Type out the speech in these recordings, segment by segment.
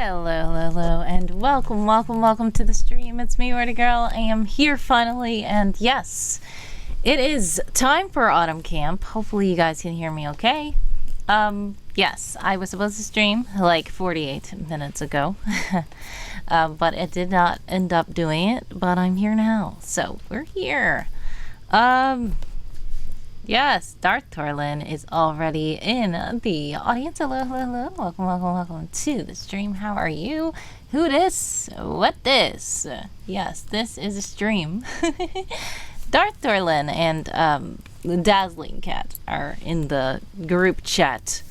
Hello, and welcome to the stream. It's me, Wordy Girl. I am here finally, and yes, it is time for Autumn Camp. Hopefully you guys can hear me okay. Yes, I was supposed to stream like 48 minutes ago, but it did not end up doing it, but I'm here now, so we're here. Yes, Darth Torlin is already in the audience. Hello. Welcome to the stream. How are you? Who this? What this? Yes, this is a stream. Darth Torlin and the Dazzling Cat are in the group chat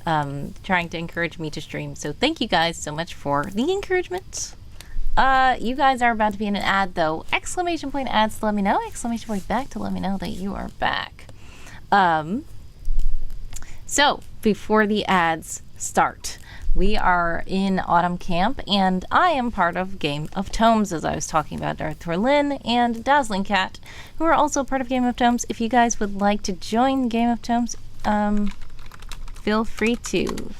trying to encourage me to stream. So thank you guys so much for the encouragement. You guys are about to be in an ad though. Exclamation point ads to let me know. Exclamation point back to let me know that you are back. So before the ads start, we are in Autumn Camp, and I am part of Game of Tomes, as I was talking about Darth Torlin and Dazzling Cat, who are also part of Game of Tomes. If you guys would like to join Game of Tomes, feel free to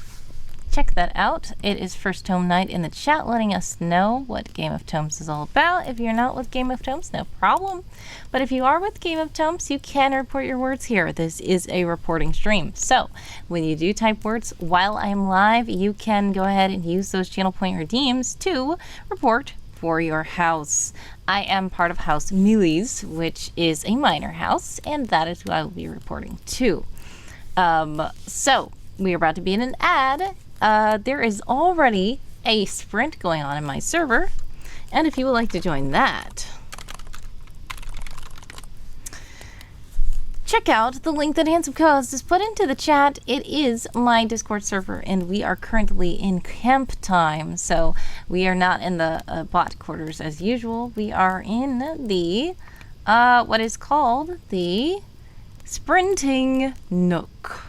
check that out. It is First Tome Night in the chat, letting us know what Game of Tomes is all about. If you're not with Game of Tomes, no problem. But if you are with Game of Tomes, you can report your words here. This is a reporting stream. So when you do type words while I am live, you can go ahead and use those channel point redeems to report for your house. I am part of House Mealies, which is a minor house, and that is who I will be reporting to. So we are about to be in an ad. There is already a sprint going on in my server, and if you would like to join that, check out the link that Handsome Co-host has put into the chat. It is my Discord server, and we are currently in camp time, so we are not in the bot quarters as usual. We are in the what is called the Sprinting Nook.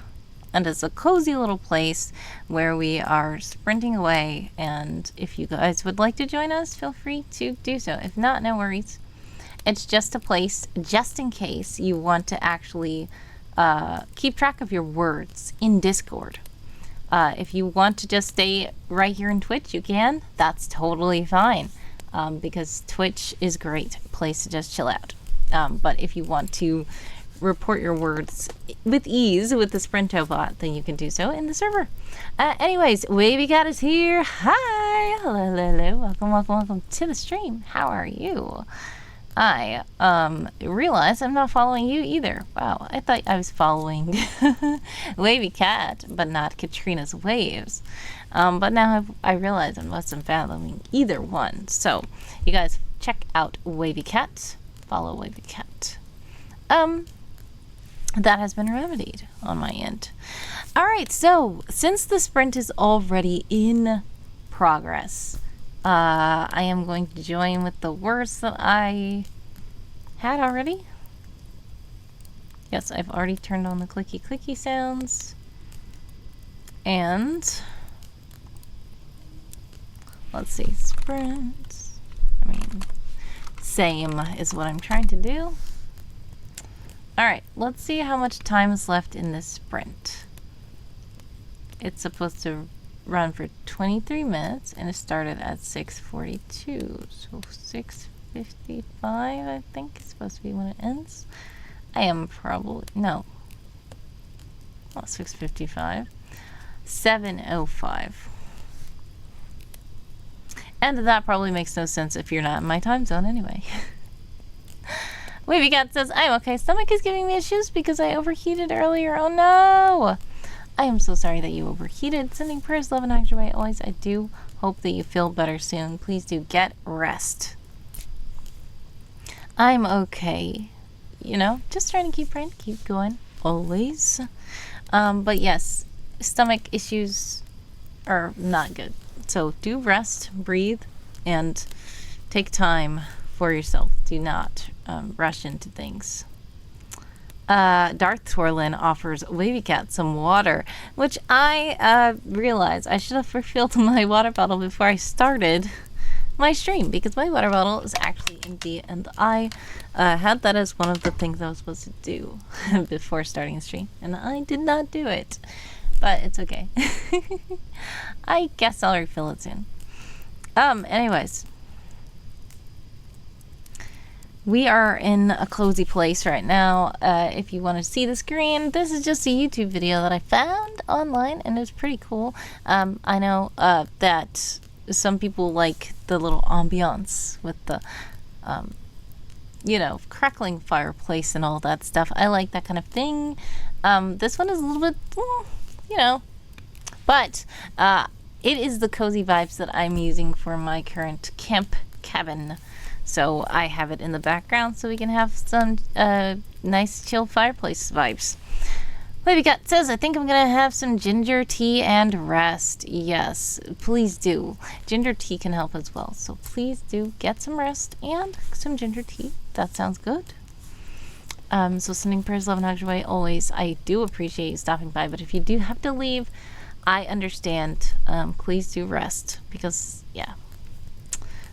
And it's a cozy little place where we are sprinting away. And if you guys would like to join us, feel free to do so. If not, no worries. It's just a place, just in case you want to actually keep track of your words in Discord. If you want to just stay right here in Twitch, you can. That's totally fine. Because Twitch is a great place to just chill out. But if you want to report your words with ease with the Sprinto bot, then you can do so in the server. Anyways, Wavy Cat is here. Hi. Hello. Welcome to the stream. How are you? I realize I'm not following you either. Wow, I thought I was following Wavy Cat, but not Katrina's Waves. But now I realize I wasn't following either one. So you guys check out Wavy Cat. Follow Wavy Cat. That has been remedied on my end. Alright, so since the sprint is already in progress, I am going to join with the words that I had already. Yes, I've already turned on the clicky sounds. And let's see, sprint. Same is what I'm trying to do. Alright, let's see how much time is left in this sprint. It's supposed to run for 23 minutes, and it started at 6:42. So 6:55, I think, is supposed to be when it ends. I am probably... no. Not 6:55. 7:05. And that probably makes no sense if you're not in my time zone anyway. Wavy Cat says, I'm okay. Stomach is giving me issues because I overheated earlier. Oh no! I am so sorry that you overheated. Sending prayers, love, and action away always. I do hope that you feel better soon. Please do get rest. I'm okay. You know, just trying to keep going. Always. But yes, stomach issues are not good. So do rest, breathe, and take time for yourself. Do not rush into things. Darth Torlin offers Wavy Cat some water, which I realized I should have refilled my water bottle before I started my stream, because my water bottle is actually empty, and I had that as one of the things I was supposed to do before starting the stream, and I did not do it. but it's okay. I guess I'll refill it soon. Anyways. We are in a cozy place right now. If you want to see the screen, this is just a YouTube video that I found online, and it's pretty cool. I know that some people like the little ambiance with the, crackling fireplace and all that stuff. I like that kind of thing. This one is a little bit, but it is the cozy vibes that I'm using for my current camp cabin. So I have it in the background so we can have some nice chill fireplace vibes. Baby Cat says, I think I'm going to have some ginger tea and rest. Yes, please do. Ginger tea can help as well. So please do get some rest and some ginger tea. That sounds good. So sending prayers, love, and hugs your way always. I do appreciate you stopping by. But if you do have to leave, I understand. Please do rest because, yeah.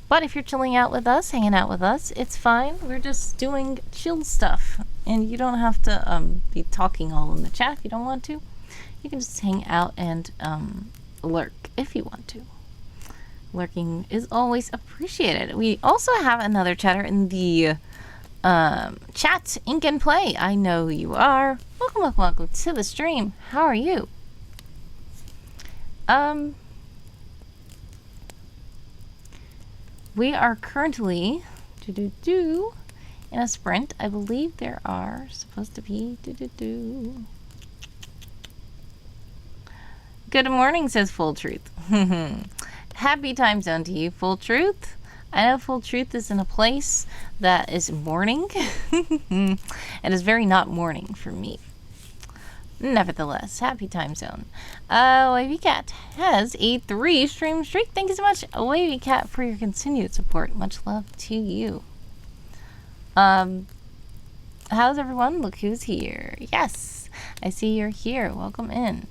But if you're chilling out with us, hanging out with us, it's fine. We're just doing chill stuff. And you don't have to be talking all in the chat if you don't want to. You can just hang out and lurk if you want to. Lurking is always appreciated. We also have another chatter in the chat, Ink and Play. I know who you are. Welcome, welcome, welcome to the stream. How are you? We are currently in a sprint. I believe there are supposed to be Good morning, says Full Truth. Happy time zone to you, Full Truth. I know Full Truth is in a place that is morning. It is very not morning for me. Nevertheless, happy time zone. Wavy Cat has a 3 stream streak. Thank you so much, Wavy Cat, for your continued support. Much love to you. How's everyone? Look who's here. Yes, I see you're here. Welcome in.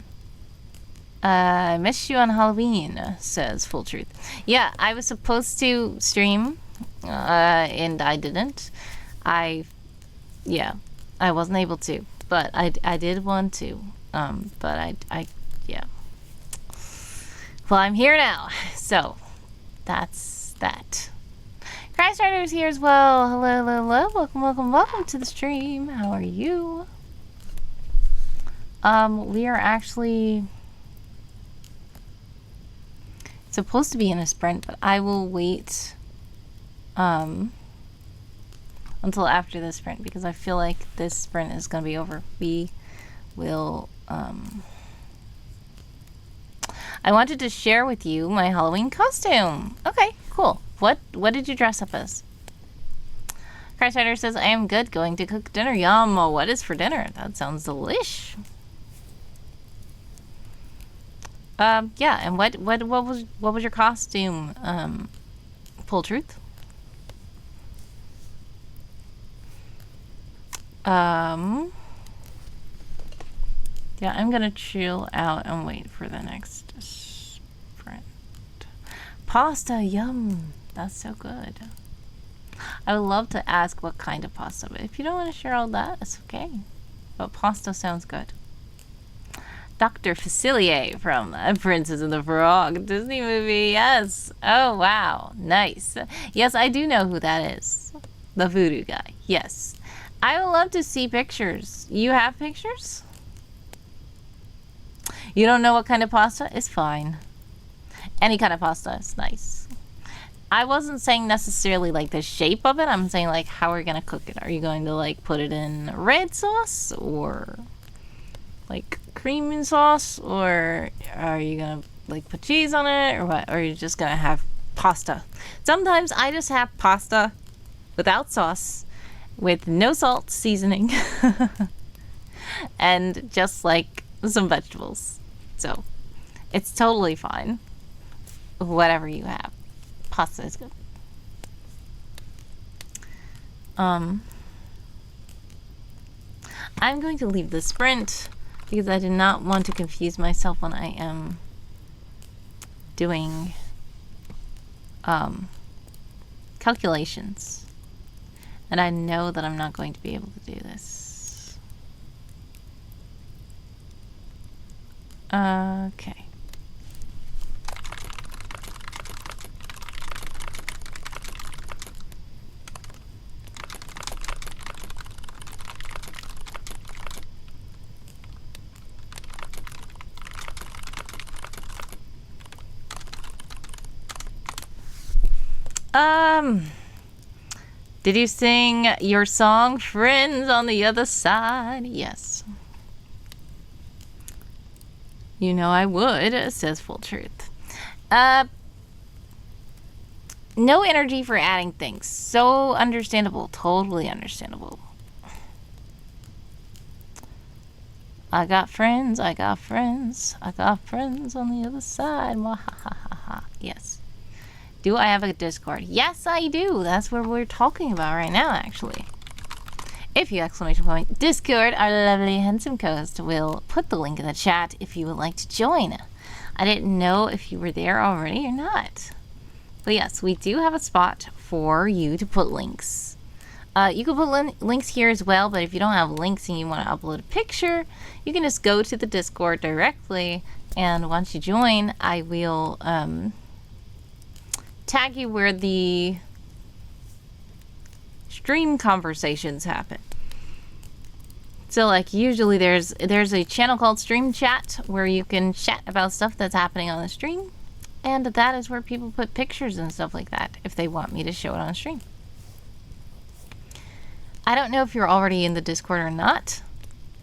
I missed you on Halloween, says Full Truth. Yeah, I was supposed to stream, and I didn't. I wasn't able to. But I did want to, but yeah. Well, I'm here now, so that's that. Christ Rider is here as well. Hello, hello, hello. Welcome, welcome, welcome to the stream. How are you? We are actually supposed to be in a sprint, but I will wait, until after this sprint because I feel like this sprint is going to be over. We will I wanted to share with you my Halloween costume. Okay, cool. What did you dress up as? Christ Rider says, I am good, going to cook dinner. Yum. What is for dinner? That sounds delish. Yeah, and what was your costume? Full Truth? Yeah, I'm gonna chill out and wait for the next sprint. Pasta, yum. That's so good. I would love to ask what kind of pasta, but if you don't want to share all that, it's okay. But pasta sounds good. Dr. Facilier from Princess and the Frog Disney movie. Yes. Oh, wow. Nice. Yes, I do know who that is. The voodoo guy. Yes. I would love to see pictures. You have pictures? You don't know what kind of pasta? It's fine. Any kind of pasta is nice. I wasn't saying necessarily like the shape of it. I'm saying like how are you going to cook it? Are you going to like put it in red sauce or like cream sauce, or are you going to like put cheese on it, or what? Or are you just going to have pasta? Sometimes I just have pasta without sauce, with no salt, seasoning, and just like some vegetables. So it's totally fine. Whatever you have. Pasta is good. I'm going to leave the sprint because I do not want to confuse myself when I am doing calculations. And I know that I'm not going to be able to do this. Okay. Did you sing your song, Friends on the Other Side? Yes. You know I would, says Full Truth. No energy for adding things. So understandable. Totally understandable. I got friends on the other side. Yes. Do I have a Discord? Yes, I do. That's what we're talking about right now, actually. If you ! Discord, our lovely handsome co-host will put the link in the chat if you would like to join. I didn't know if you were there already or not. But yes, we do have a spot for you to put links. You can put links here as well, but if you don't have links and you want to upload a picture, you can just go to the Discord directly, and once you join, I will tag you where the stream conversations happen. So like usually there's a channel called Stream Chat where you can chat about stuff that's happening on the stream, and that is where people put pictures and stuff like that if they want me to show it on stream. I don't know if you're already in the Discord or not,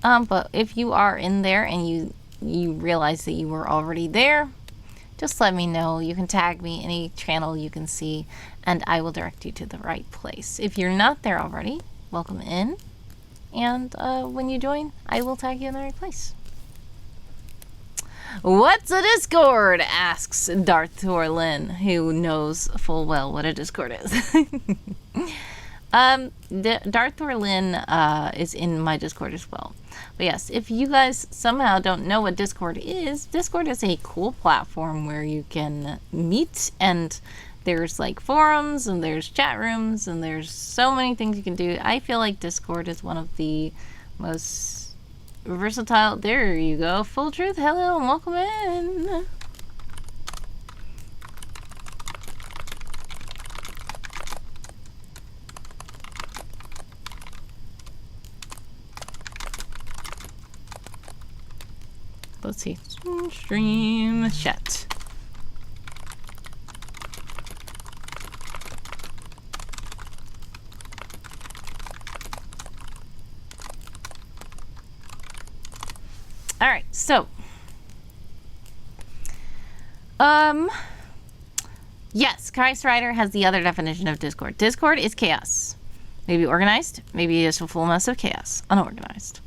but if you are in there and you realize that you were already there, just let me know. You can tag me any channel you can see, and I will direct you to the right place. If you're not there already, welcome in, and when you join, I will tag you in the right place. What's a Discord? Asks Darth Orlin, who knows full well what a Discord is. Darth Orlin is in my Discord as well. But yes, if you guys somehow don't know what Discord is a cool platform where you can meet, and there's like forums and there's chat rooms and there's so many things you can do. I feel like Discord is one of the most versatile. There you go. Full Truth. Hello and welcome in. Let's see. Stream chat. All right, so yes, Christ Rider has the other definition of Discord. Discord is chaos. Maybe organized, maybe it's a full mess of chaos. Unorganized.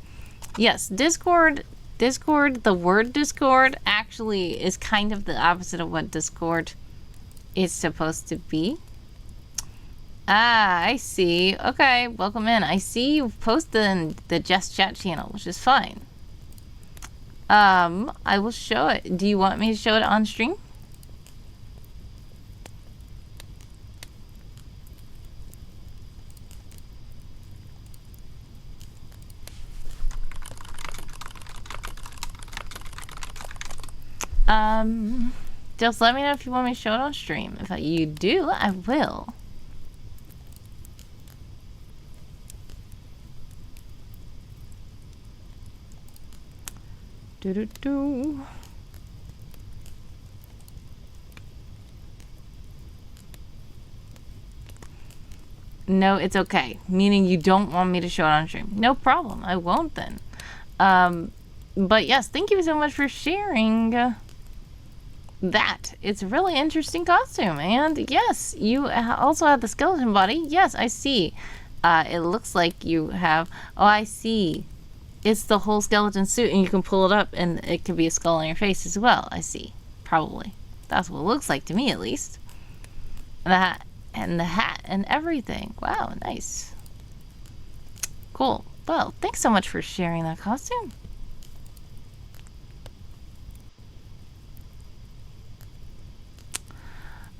Yes, Discord, the word Discord actually is kind of the opposite of what Discord is supposed to be. Ah, I see. Okay, welcome in. I see you've posted in the Just Chat channel, which is fine. I will show it. Do you want me to show it on stream? Just let me know if you want me to show it on stream. If you do, I will. Do. No, it's okay. Meaning you don't want me to show it on stream. No problem. I won't then. But yes, thank you so much for sharing that. It's a really interesting costume. And yes, you also have the skeleton body. Yes, I see. It looks like you have... Oh, I see. It's the whole skeleton suit, and you can pull it up, and it could be a skull on your face as well. I see. Probably. That's what it looks like to me, at least. And the hat and everything. Wow, nice. Cool. Well, thanks so much for sharing that costume.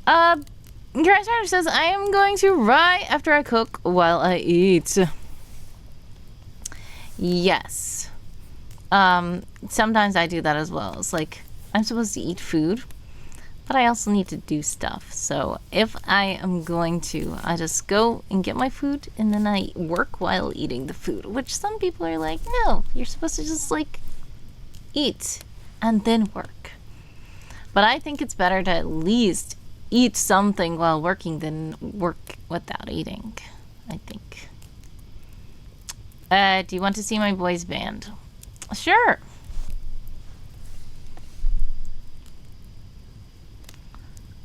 Grass Rider says, I am going to right after I cook while I eat. Yes. sometimes I do that as well. It's like, I'm supposed to eat food, but I also need to do stuff. So if I am going to, I just go and get my food and then I work while eating the food, which some people are like, no, you're supposed to just like eat and then work. But I think it's better to at least eat something while working than work without eating, I think. Do you want to see my boys band? Sure.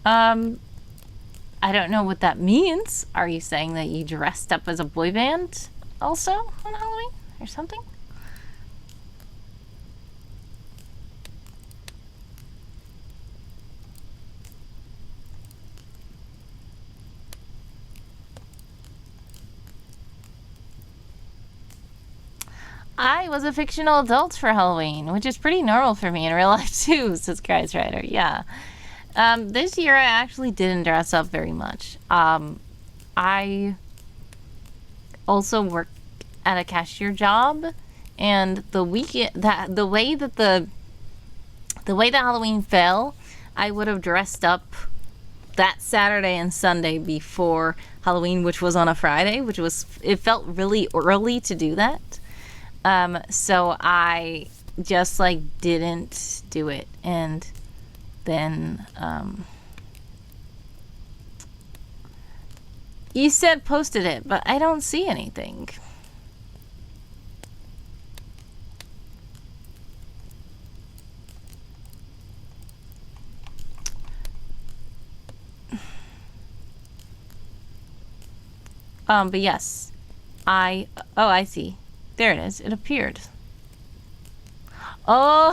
I don't know what that means. Are you saying that you dressed up as a boy band also on Halloween or something? I was a fictional adult for Halloween, which is pretty normal for me in real life too, says Cries Rider. Yeah. This year I actually didn't dress up very much. I also work at a cashier job, and the way that Halloween fell, I would have dressed up that Saturday and Sunday before Halloween, which was on a Friday, it felt really early to do that. So I just like didn't do it, and then you said posted it, but I don't see anything. But yes, I see. There it is. It appeared. Oh,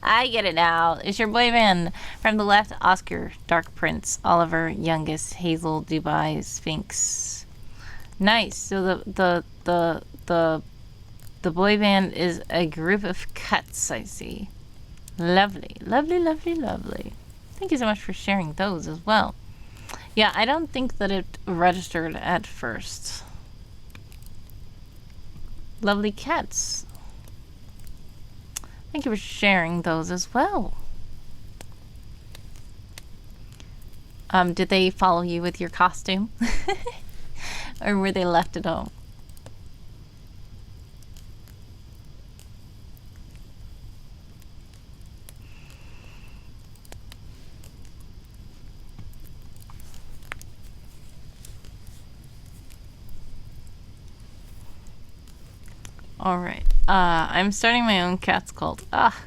I get it now. It's your boy band. From the left, Oscar, Dark Prince, Oliver, Youngest, Hazel, Dubai, Sphinx. Nice. So the boy band is a group of cuts, I see. Lovely, lovely, lovely, lovely. Thank you so much for sharing those as well. Yeah, I don't think that it registered at first. Lovely cats. Thank you for sharing those as well. Did they follow you with your costume? Or were they left at home? All right. I'm starting my own cat's cult. Ah.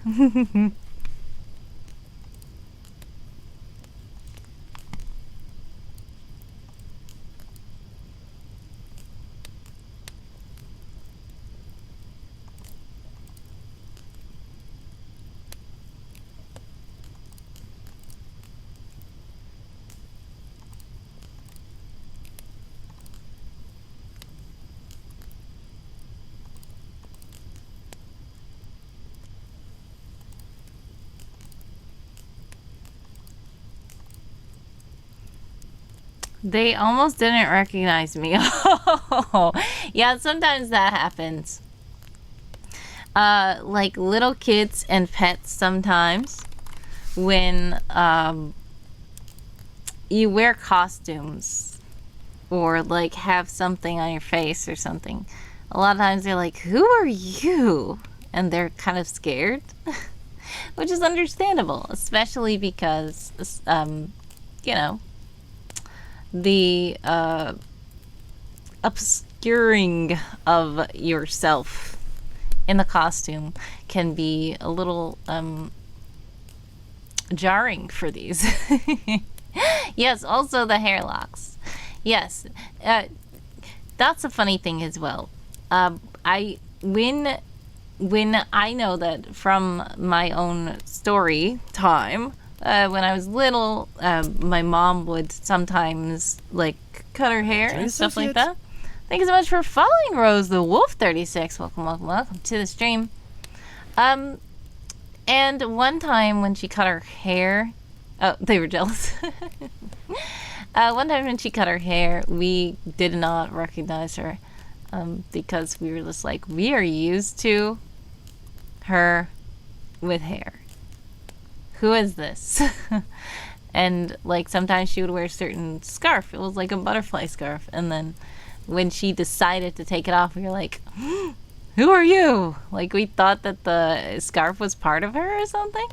They almost didn't recognize me. Oh, yeah, sometimes that happens. Like little kids and pets sometimes when you wear costumes or like have something on your face or something. A lot of times they're like, "Who are you?" And they're kind of scared, which is understandable, especially because you know, the obscuring of yourself in the costume can be a little jarring for these. Yes, also the hair locks. Yes, that's a funny thing as well. When I know that from my own story time, when I was little, my mom would sometimes like cut her hair and stuff like that. Thank you so much for following Rose the Wolf 36. Welcome, welcome, welcome to the stream. And one time when she cut her hair, oh, they were jealous. One time when she cut her hair, we did not recognize her because we were just like, we are used to her with hair. Who is this? And like sometimes she would wear a certain scarf. It was like a butterfly scarf. And then when she decided to take it off, we were like, who are you? Like we thought that the scarf was part of her or something.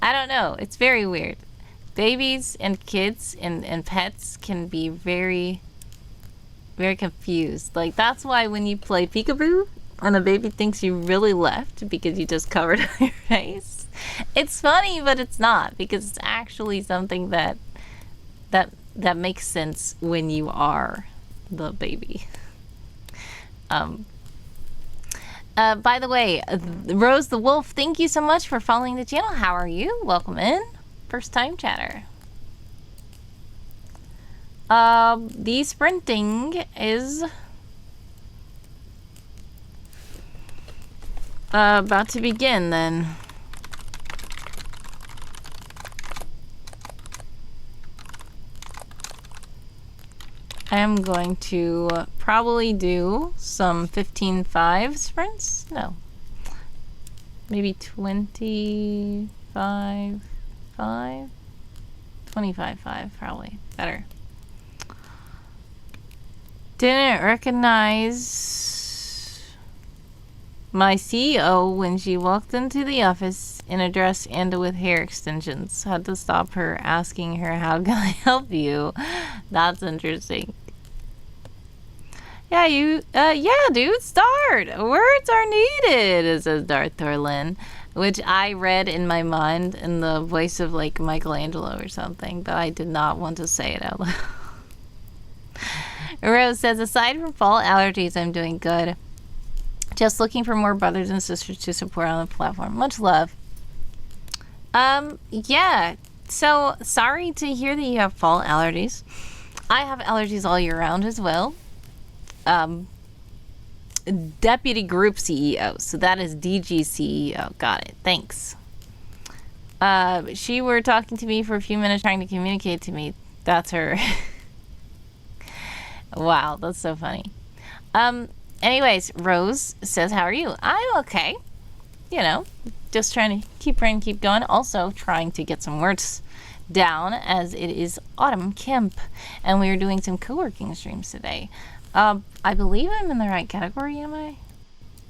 I don't know. It's very weird. Babies and kids and pets can be very, very confused. Like that's why when you play peekaboo and a baby thinks you really left because you just covered your face, it's funny, but it's not, because it's actually something that makes sense when you are the baby. By the way, Rose the Wolf, thank you so much for following the channel. How are you? Welcome in. First time chatter. The sprinting is about to begin then. I am going to probably do some 15-5 sprints. No. Maybe 25-5. 25-5 probably. Better. Didn't recognize my CEO when she walked into the office in a dress and with hair extensions. Had to stop her, asking her, how can I help you? That's interesting. Yeah, yeah, dude, start. Words are needed, says Darth Thorlin, which I read in my mind in the voice of like Michelangelo or something, but I did not want to say it out loud. Rose says, aside from fall allergies, I'm doing good. Just looking for more brothers and sisters to support on the platform. Much love. Yeah. So sorry to hear that you have fall allergies. I have allergies all year round as well. Deputy Group CEO. So that is DG CEO. Got it. Thanks. She were talking to me for a few minutes trying to communicate to me. That's her. Wow, that's so funny. Anyways, Rose says, how are you? I'm okay. You know, just trying to keep praying, keep going. Also trying to get some words down as it is autumn camp. And we are doing some co-working streams today. I believe I'm in the right category, am I?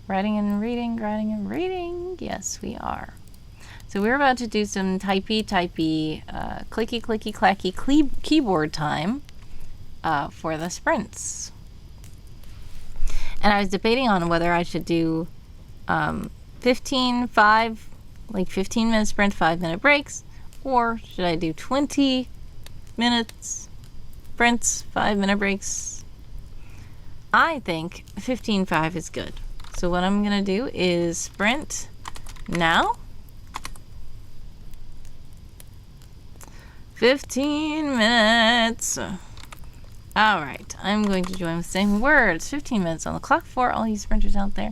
Writing and reading, writing and reading. Yes, we are. So we're about to do some typey, clicky, clicky, clacky keyboard time for the sprints. And I was debating on whether I should do 15 minute sprint, 5-minute breaks, or should I do 20 minutes sprints, 5-minute breaks. I think 15-5 is good. So what I'm gonna do is sprint now. 15 minutes. All right, I'm going to join with the same words. 15 minutes on the clock for all you sprinters out there.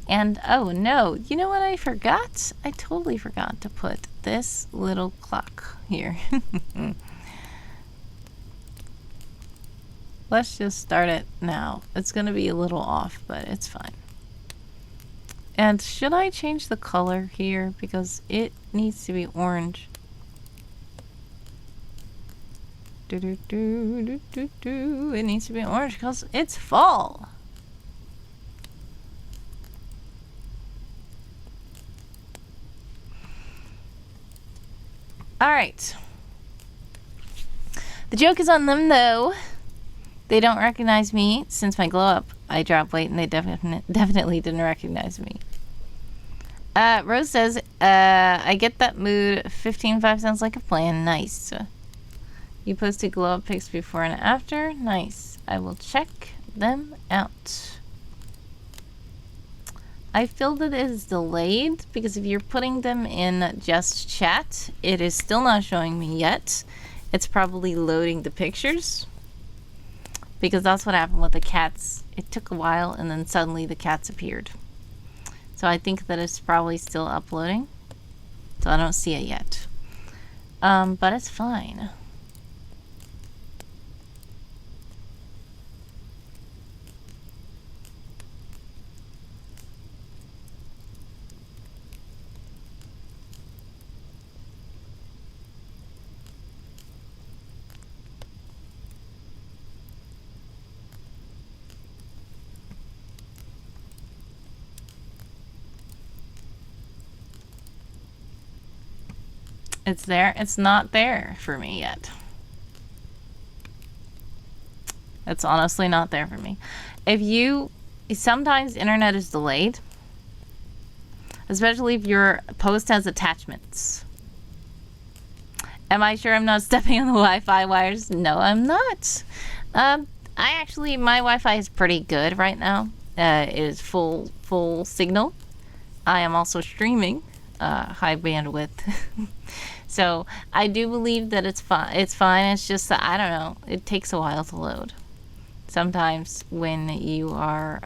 And oh no, you know what I forgot? I totally forgot to put this little clock here. Let's just start it now. It's gonna be a little off, but it's fine. And should I change the color here? Because it needs to be orange. It needs to be orange because it's fall. All right. The joke is on them though. They don't recognize me. Since my glow up, I dropped weight and they definitely didn't recognize me. Rose says, I get that mood. 15-5 sounds like a plan. Nice. You posted glow up pics before and after. Nice. I will check them out. I feel that it is delayed because if you're putting them in just chat, it is still not showing me yet. It's probably loading the pictures. Because that's what happened with the cats. It took a while and then suddenly the cats appeared. So I think that it's probably still uploading. So I don't see it yet. But it's fine. It's there. It's not there for me yet. It's honestly not there for me. Sometimes internet is delayed, especially if your post has attachments. Am I sure I'm not stepping on the Wi-Fi wires? No, I'm not. My Wi-Fi is pretty good right now. It is full signal. I am also streaming high bandwidth. So I do believe that it's fine. It's fine. It's just that, I don't know, it takes a while to load. Sometimes when you are,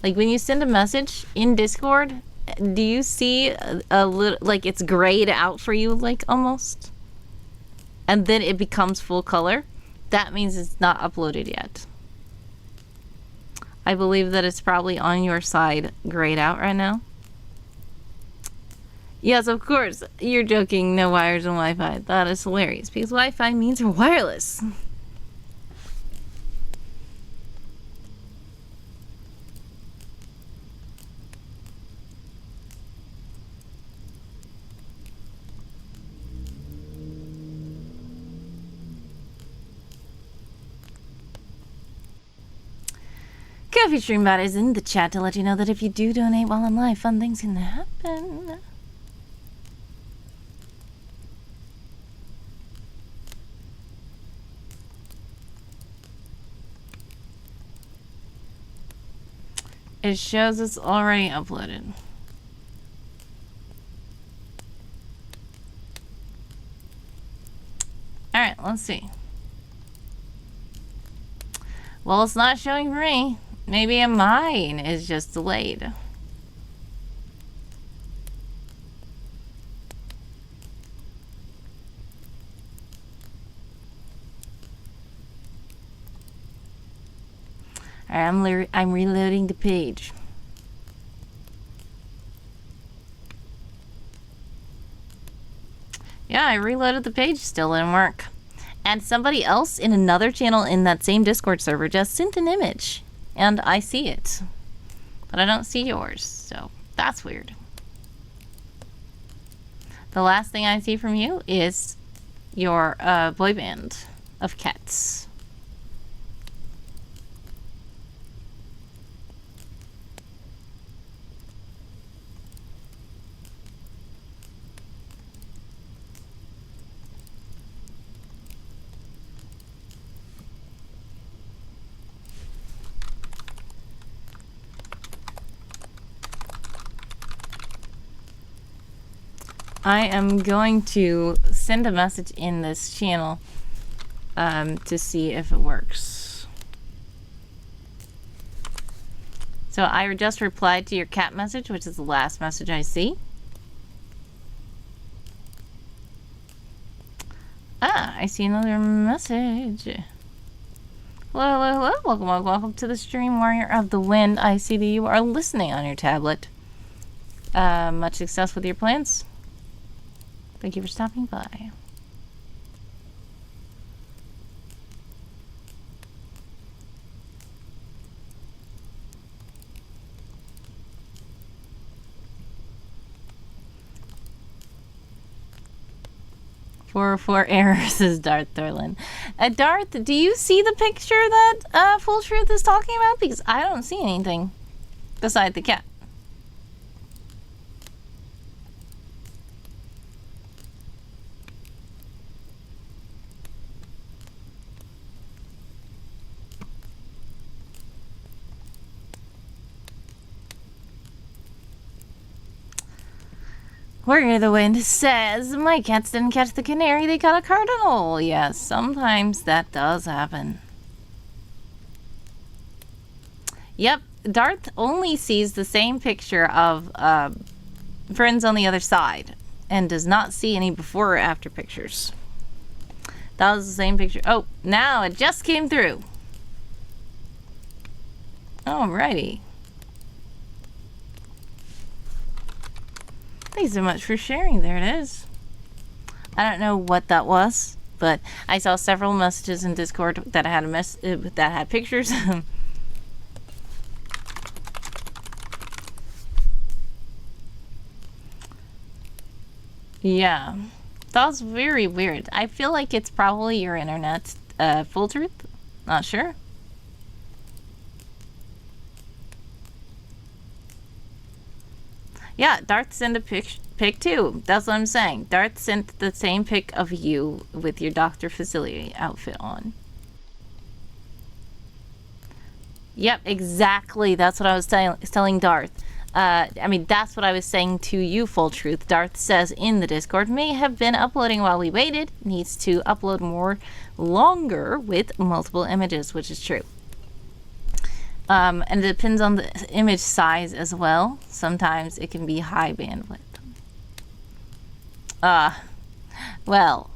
like when you send a message in Discord, do you see a little, like it's grayed out for you, like almost? And then it becomes full color? That means it's not uploaded yet. I believe that it's probably on your side grayed out right now. Yes, of course. You're joking. No wires and Wi-Fi. That is hilarious because Wi-Fi means wireless. Coffee Stream Bot is in the chat to let you know that if you do donate while I'm live, fun things can happen. It shows it's already uploaded. Alright, let's see. Well, it's not showing for me. Maybe mine is just delayed. Alright, I'm reloading the page. Yeah, I reloaded the page, still didn't work. And somebody else in another channel in that same Discord server just sent an image. And I see it. But I don't see yours, so that's weird. The last thing I see from you is your boy band of cats. I am going to send a message in this channel to see if it works. So I just replied to your cat message, which is the last message I see. Ah, I see another message. Hello, hello, hello. Welcome, welcome, welcome to the stream, Warrior of the Wind. I see that you are listening on your tablet. Much success with your plans. Thank you for stopping by. For errors, says Darth Thurlin. Darth, do you see the picture that Full Truth is talking about? Because I don't see anything beside the cat. Warrior of the Wind says, my cats didn't catch the canary, they caught a cardinal. Yes, sometimes that does happen. Yep, Darth only sees the same picture of friends on the other side and does not see any before or after pictures. That was the same picture. Oh, now it just came through. Alrighty. Thanks so much for sharing. There it is. I don't know what that was, but I saw several messages in Discord that had that had pictures. Yeah. That's very weird. I feel like it's probably your internet. Full truth? Not sure. Yeah, Darth sent a pic too. That's what I'm saying. Darth sent the same pic of you with your Dr. Facility outfit on. Yep, exactly. That's what I was telling Darth. I mean, that's what I was saying to you, Full Truth. Darth says in the Discord, may have been uploading while we waited. Needs to upload more longer with multiple images, which is true. And it depends on the image size as well. Sometimes it can be high bandwidth. Well.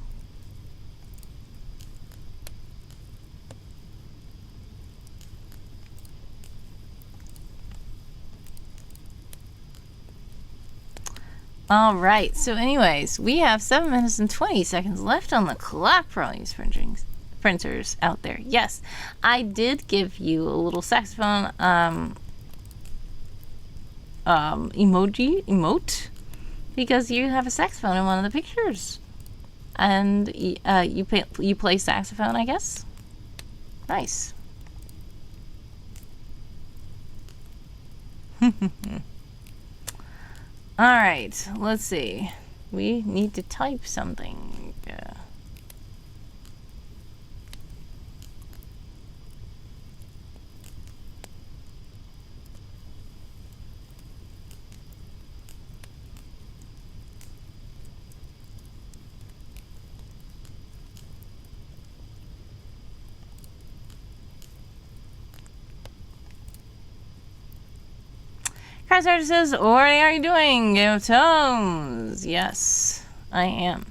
All right. So, anyways, we have 7 minutes and 20 seconds left on the clock for all you printers out there. Yes, I did give you a little saxophone emote because you have a saxophone in one of the pictures, and you play saxophone, I guess. Nice. All right, let's see. We need to type something. Crasher says, what are you doing? Game of Tones. Yes, I am.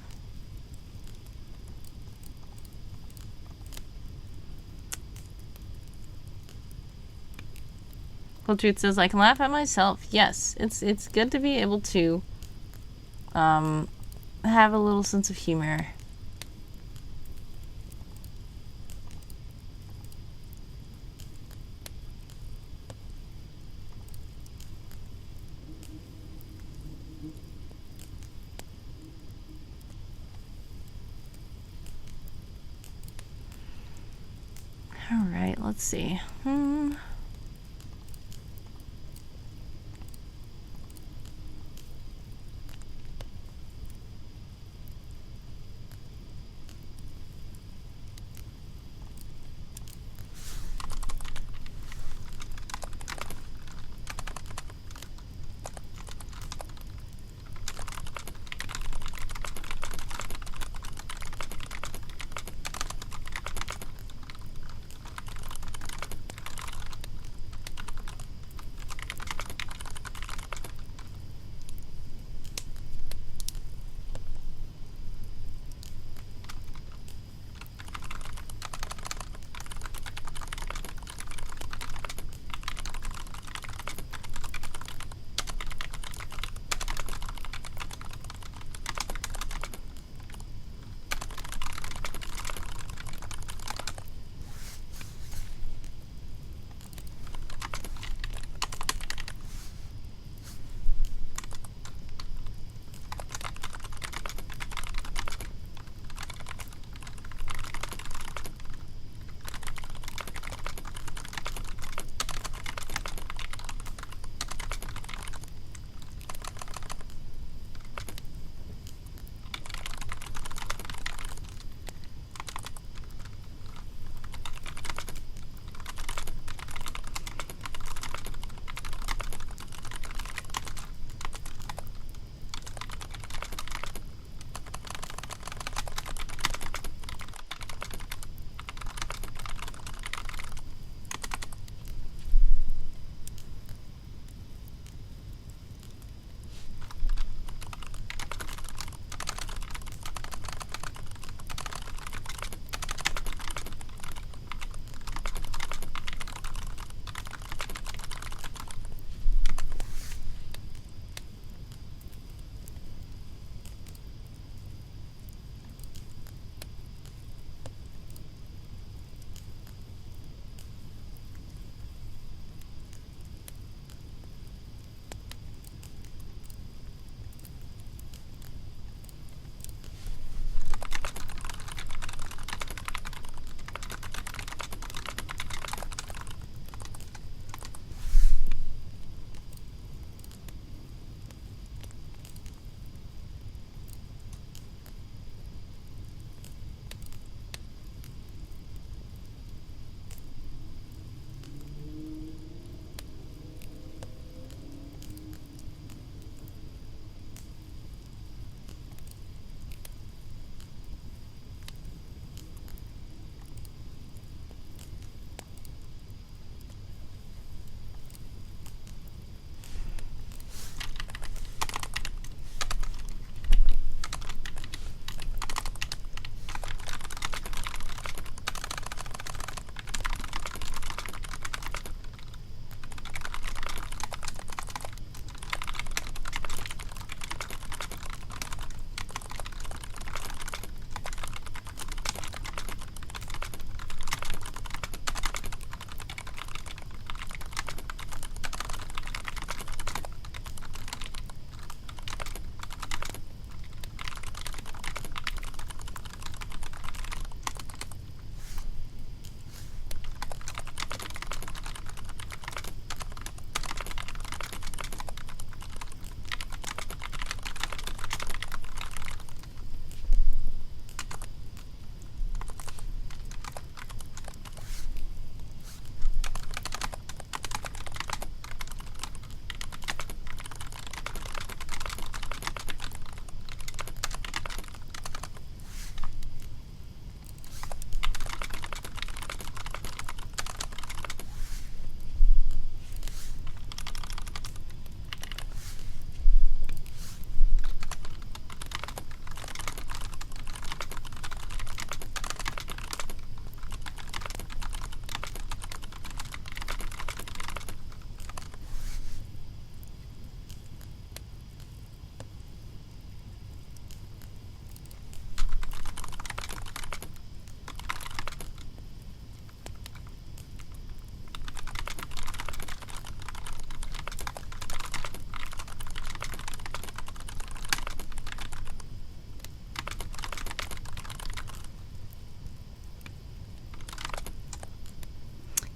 Full Truth says, I can laugh at myself. Yes, it's good to be able to have a little sense of humor. All right, let's see.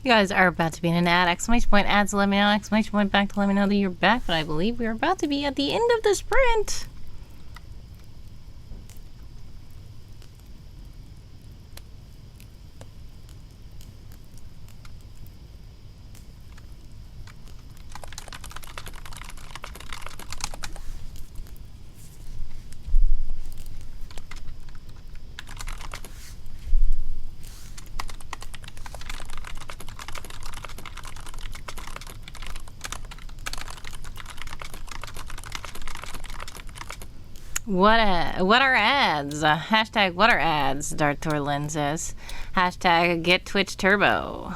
You guys are about to be in an ad. Exclamation point ads to let me know. Exclamation point back to let me know that you're back. But I believe we're about to be at the end of the sprint. What are ads? Hashtag what are ads? Dartor Lynn says. Hashtag get Twitch Turbo.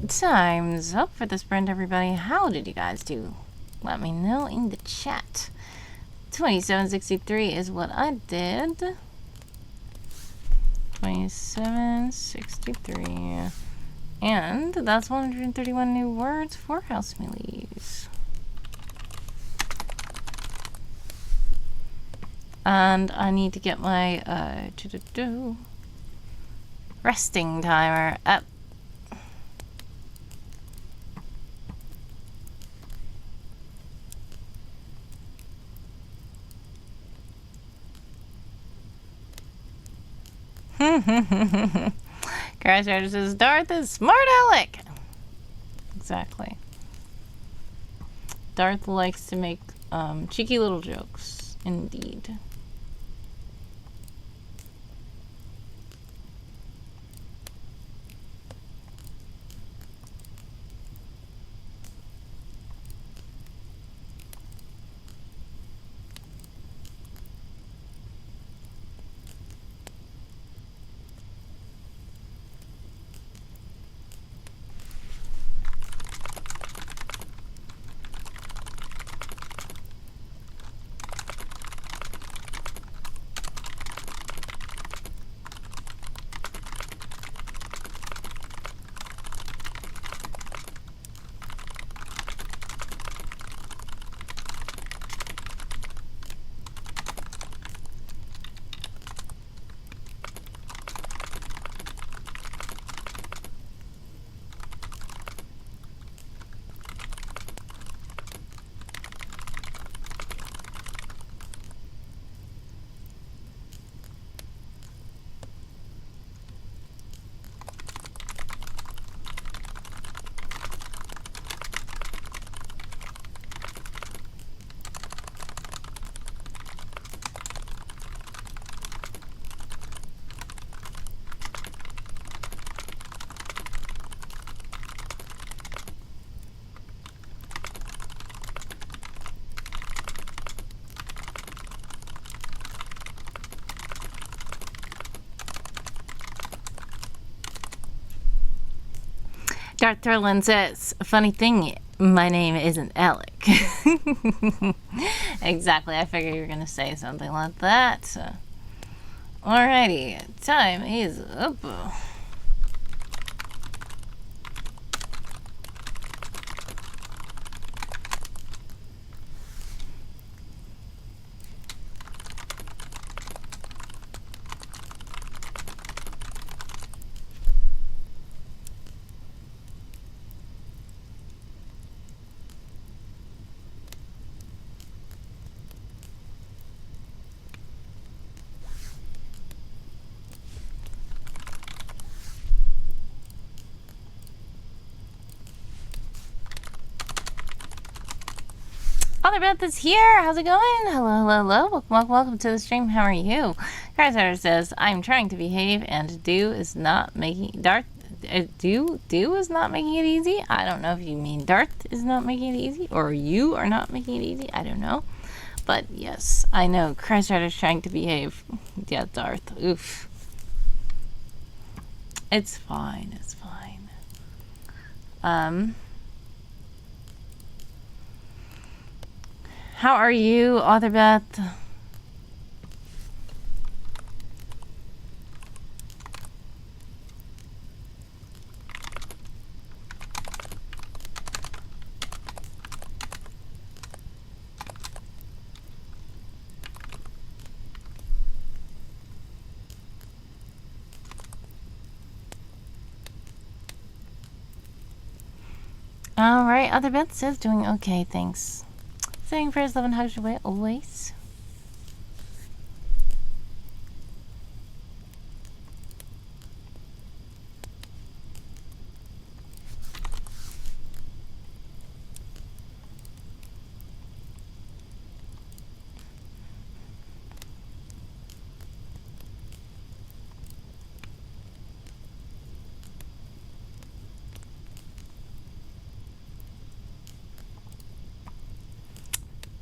Time's up for the sprint, everybody. How did you guys do? Let me know in the chat. 2763 is what I did. 2763. And that's 131 new words for House Millies. And I need to get my resting timer up. Crash Rider says Darth is smart aleck. Exactly. Darth likes to make cheeky little jokes, indeed. Darth Thurlin says, funny thing, my name isn't Alec. Exactly, I figured you were going to say something like that. Alrighty, time is up. Father Beth is here. How's it going? Hello, hello, hello. Welcome to the stream. How are you? Crysider says, I'm trying to behave and do is not making do is not making it easy. I don't know if you mean Darth is not making it easy or you are not making it easy. I don't know. But yes, I know Crysider's trying to behave. Yeah, Darth. Oof. It's fine. It's fine. How are you, Author-Beth? Alright, other Beth says doing okay, thanks. Saying prayers, love and hugs your way always.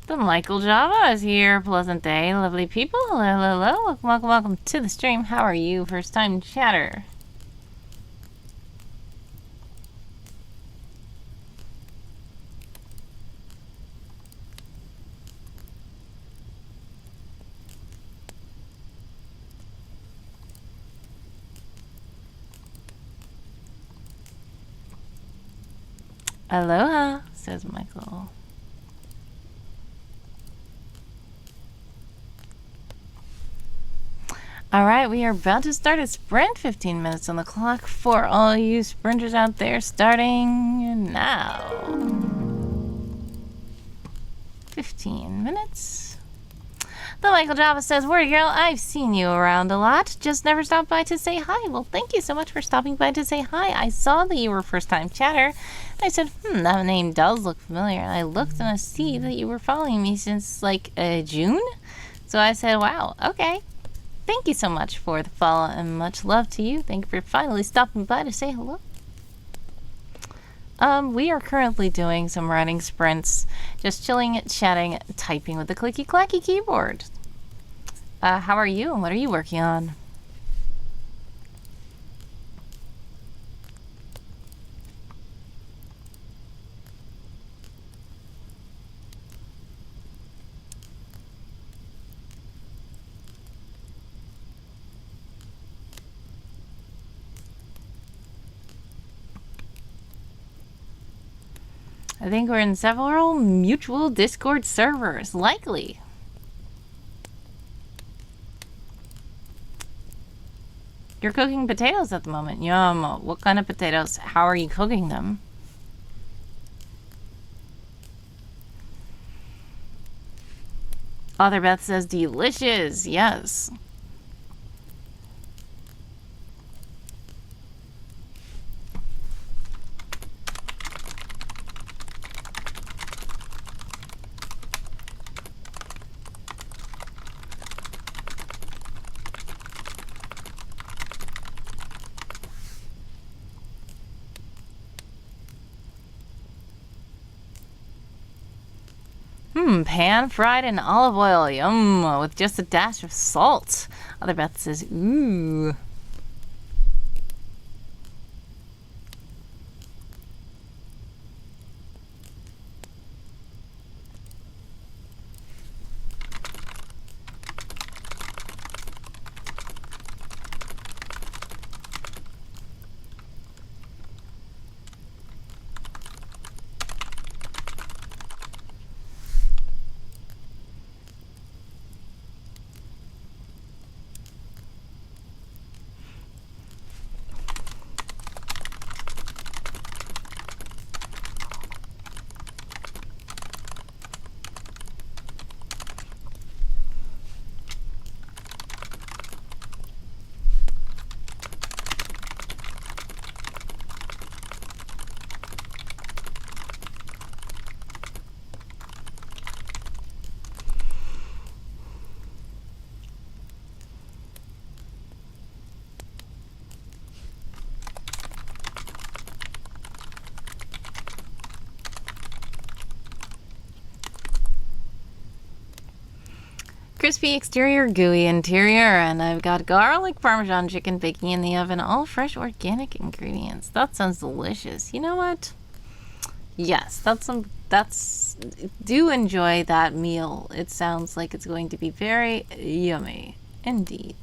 The Michael Java is here. Pleasant day, lovely people. Hello, hello, hello. Welcome, welcome, welcome to the stream. How are you? First time chatter. Aloha, says Michael. Alright, we are about to start a sprint. 15 minutes on the clock for all you sprinters out there, starting now. 15 minutes. The Michael Java says, Wordy girl, I've seen you around a lot. Just never stopped by to say hi. Well, thank you so much for stopping by to say hi. I saw that you were first time chatter. I said, that name does look familiar. And I looked and I see that you were following me since like June. So I said, wow, okay. Thank you so much for the follow and much love to you. Thank you for finally stopping by to say hello. We are currently doing some writing sprints, just chilling, chatting, typing with the clicky clacky keyboard. How are you and what are you working on? I think we're in several mutual Discord servers, likely. You're cooking potatoes at the moment. Yum. What kind of potatoes? How are you cooking them? Other Beth says delicious. Yes. Pan fried in olive oil, yum, with just a dash of salt. Other Beth says, ooh. Crispy exterior, gooey interior, and I've got garlic parmesan chicken baking in the oven, all fresh organic ingredients. That sounds delicious. You know what? Yes, do enjoy that meal. It sounds like it's going to be very yummy indeed.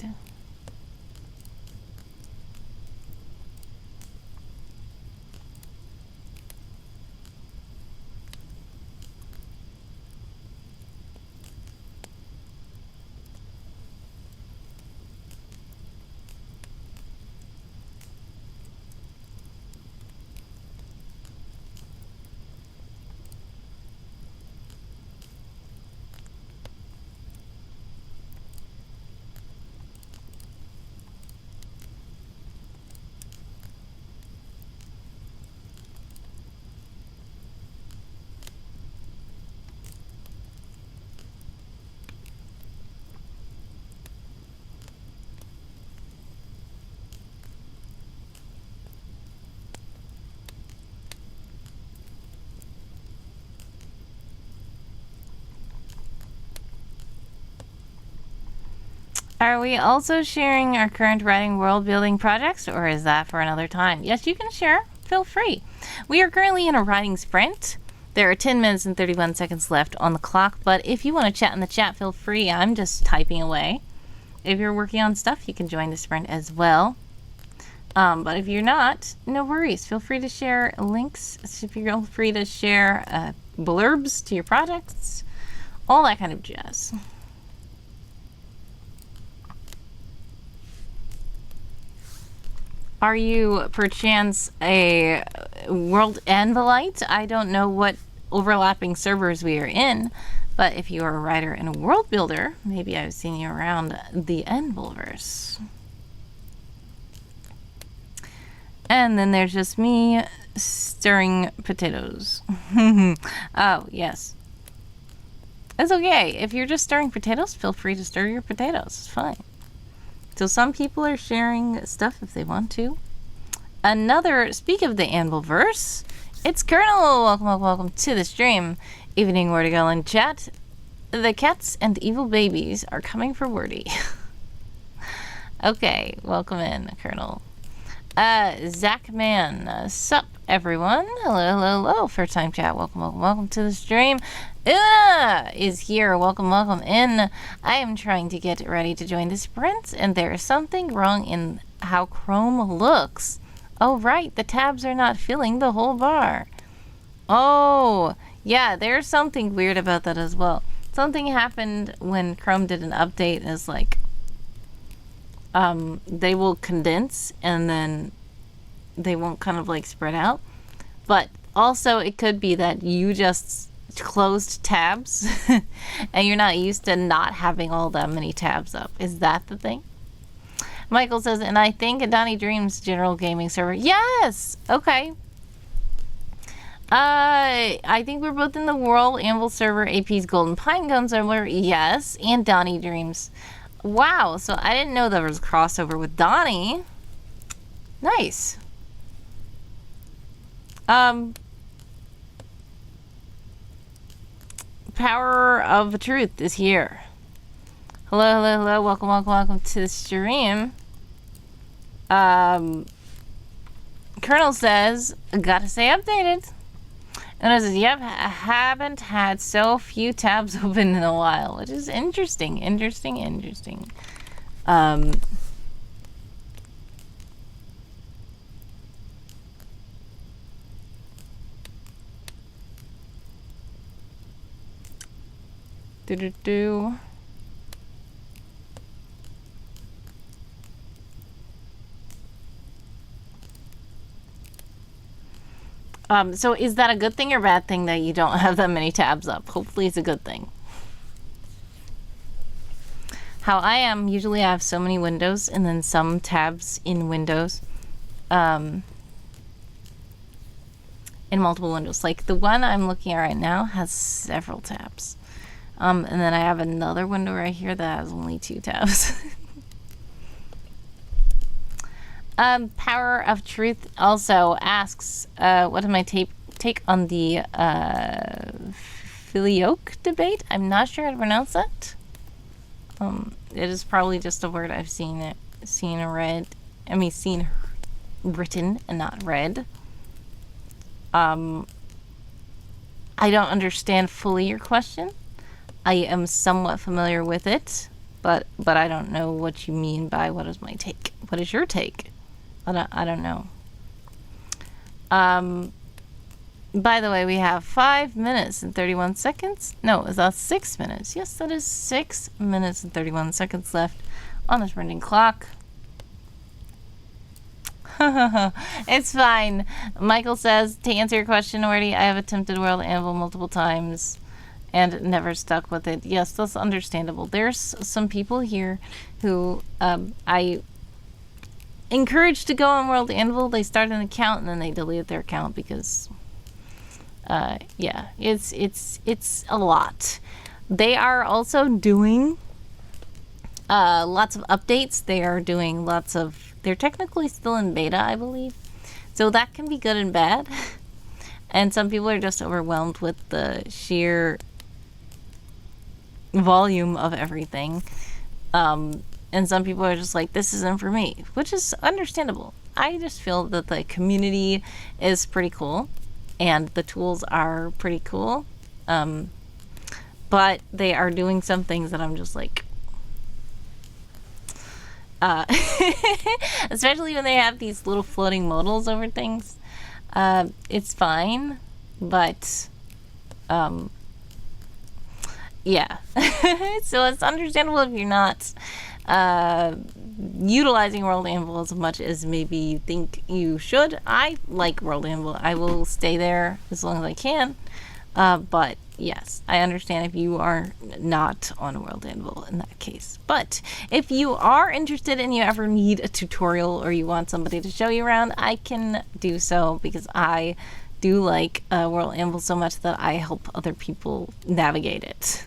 Are we also sharing our current writing world building projects, or is that for another time? Yes, you can share. Feel free. We are currently in a writing sprint. There are 10 minutes and 31 seconds left on the clock, but if you want to chat in the chat, feel free. I'm just typing away. If you're working on stuff, you can join the sprint as well. But if you're not, no worries. Feel free to share links. Feel free to share blurbs to your projects. All that kind of jazz. Are you perchance a world anvilite? I don't know what overlapping servers we are in, but if you are a writer and a world builder, maybe I've seen you around the Anvilverse. And then there's just me stirring potatoes. Oh, yes. It's okay. If you're just stirring potatoes, feel free to stir your potatoes. It's fine. So some people are sharing stuff if they want to. Speak of the Anvilverse, it's Colonel. Welcome to the stream. Evening, where to go in chat. The cats and evil babies are coming for Wordy. Okay, welcome in, Colonel. Zach Man, sup everyone. Hello. First time chat. Welcome to the stream. Una is here. Welcome in. I am trying to get ready to join the sprint, and there is something wrong in how Chrome looks. Oh, right, the tabs are not filling the whole bar. Oh, yeah, there's something weird about that as well. Something happened when Chrome did an update, and it's like, they will condense, and then they won't kind of like spread out. But also, it could be that you just closed tabs and you're not used to not having all that many tabs up. Is that the thing? Michael says, and I think Donnie Dreams general gaming server. Yes. Okay. I think we're both in the World Anvil server, AP's Golden Pine Cone server. Yes, and Donnie Dreams. Wow. So I didn't know there was a crossover with Donnie. Nice. Power of the Truth is here. Hello. Welcome to the stream. Colonel says, gotta stay updated. And I says, yep, I haven't had so few tabs open in a while, which is interesting. So is that a good thing or bad thing that you don't have that many tabs up? Hopefully it's a good thing. How I am, usually I have so many windows and then some tabs in windows. In multiple windows. Like the one I'm looking at right now has several tabs. And then I have another window right here that has only 2 tabs. Power of Truth also asks, what is my take on the filioque debate? I'm not sure how to pronounce that. It is probably just a word I've seen written and not read. I don't understand fully your question. I am somewhat familiar with it, but I don't know what you mean by what is my take. What is your take? I don't know. By the way, we have 5 minutes and 31 seconds. No, is that 6 minutes? Yes, that is 6 minutes and 31 seconds left on the sprinting clock. It's fine. Michael says, to answer your question, Ordy, I have attempted World Anvil multiple times and never stuck with it. Yes, that's understandable. There's some people here who I encouraged to go on World Anvil. They start an account and then they delete their account because yeah, it's a lot. They are also doing lots of updates. They are doing they're technically still in beta, I believe, so that can be good and bad. And some people are just overwhelmed with the sheer volume of everything. And some people are just like, this isn't for me, which is understandable. I just feel that the community is pretty cool and the tools are pretty cool. But they are doing some things that I'm just like, especially when they have these little floating modals over things. It's fine, but yeah. So it's understandable if you're not utilizing World Anvil as much as maybe you think you should. I like World Anvil. I will stay there as long as I can. But yes, I understand if you are not on World Anvil in that case. But if you are interested and you ever need a tutorial or you want somebody to show you around, I can do so because I do like World Anvil so much that I help other people navigate it.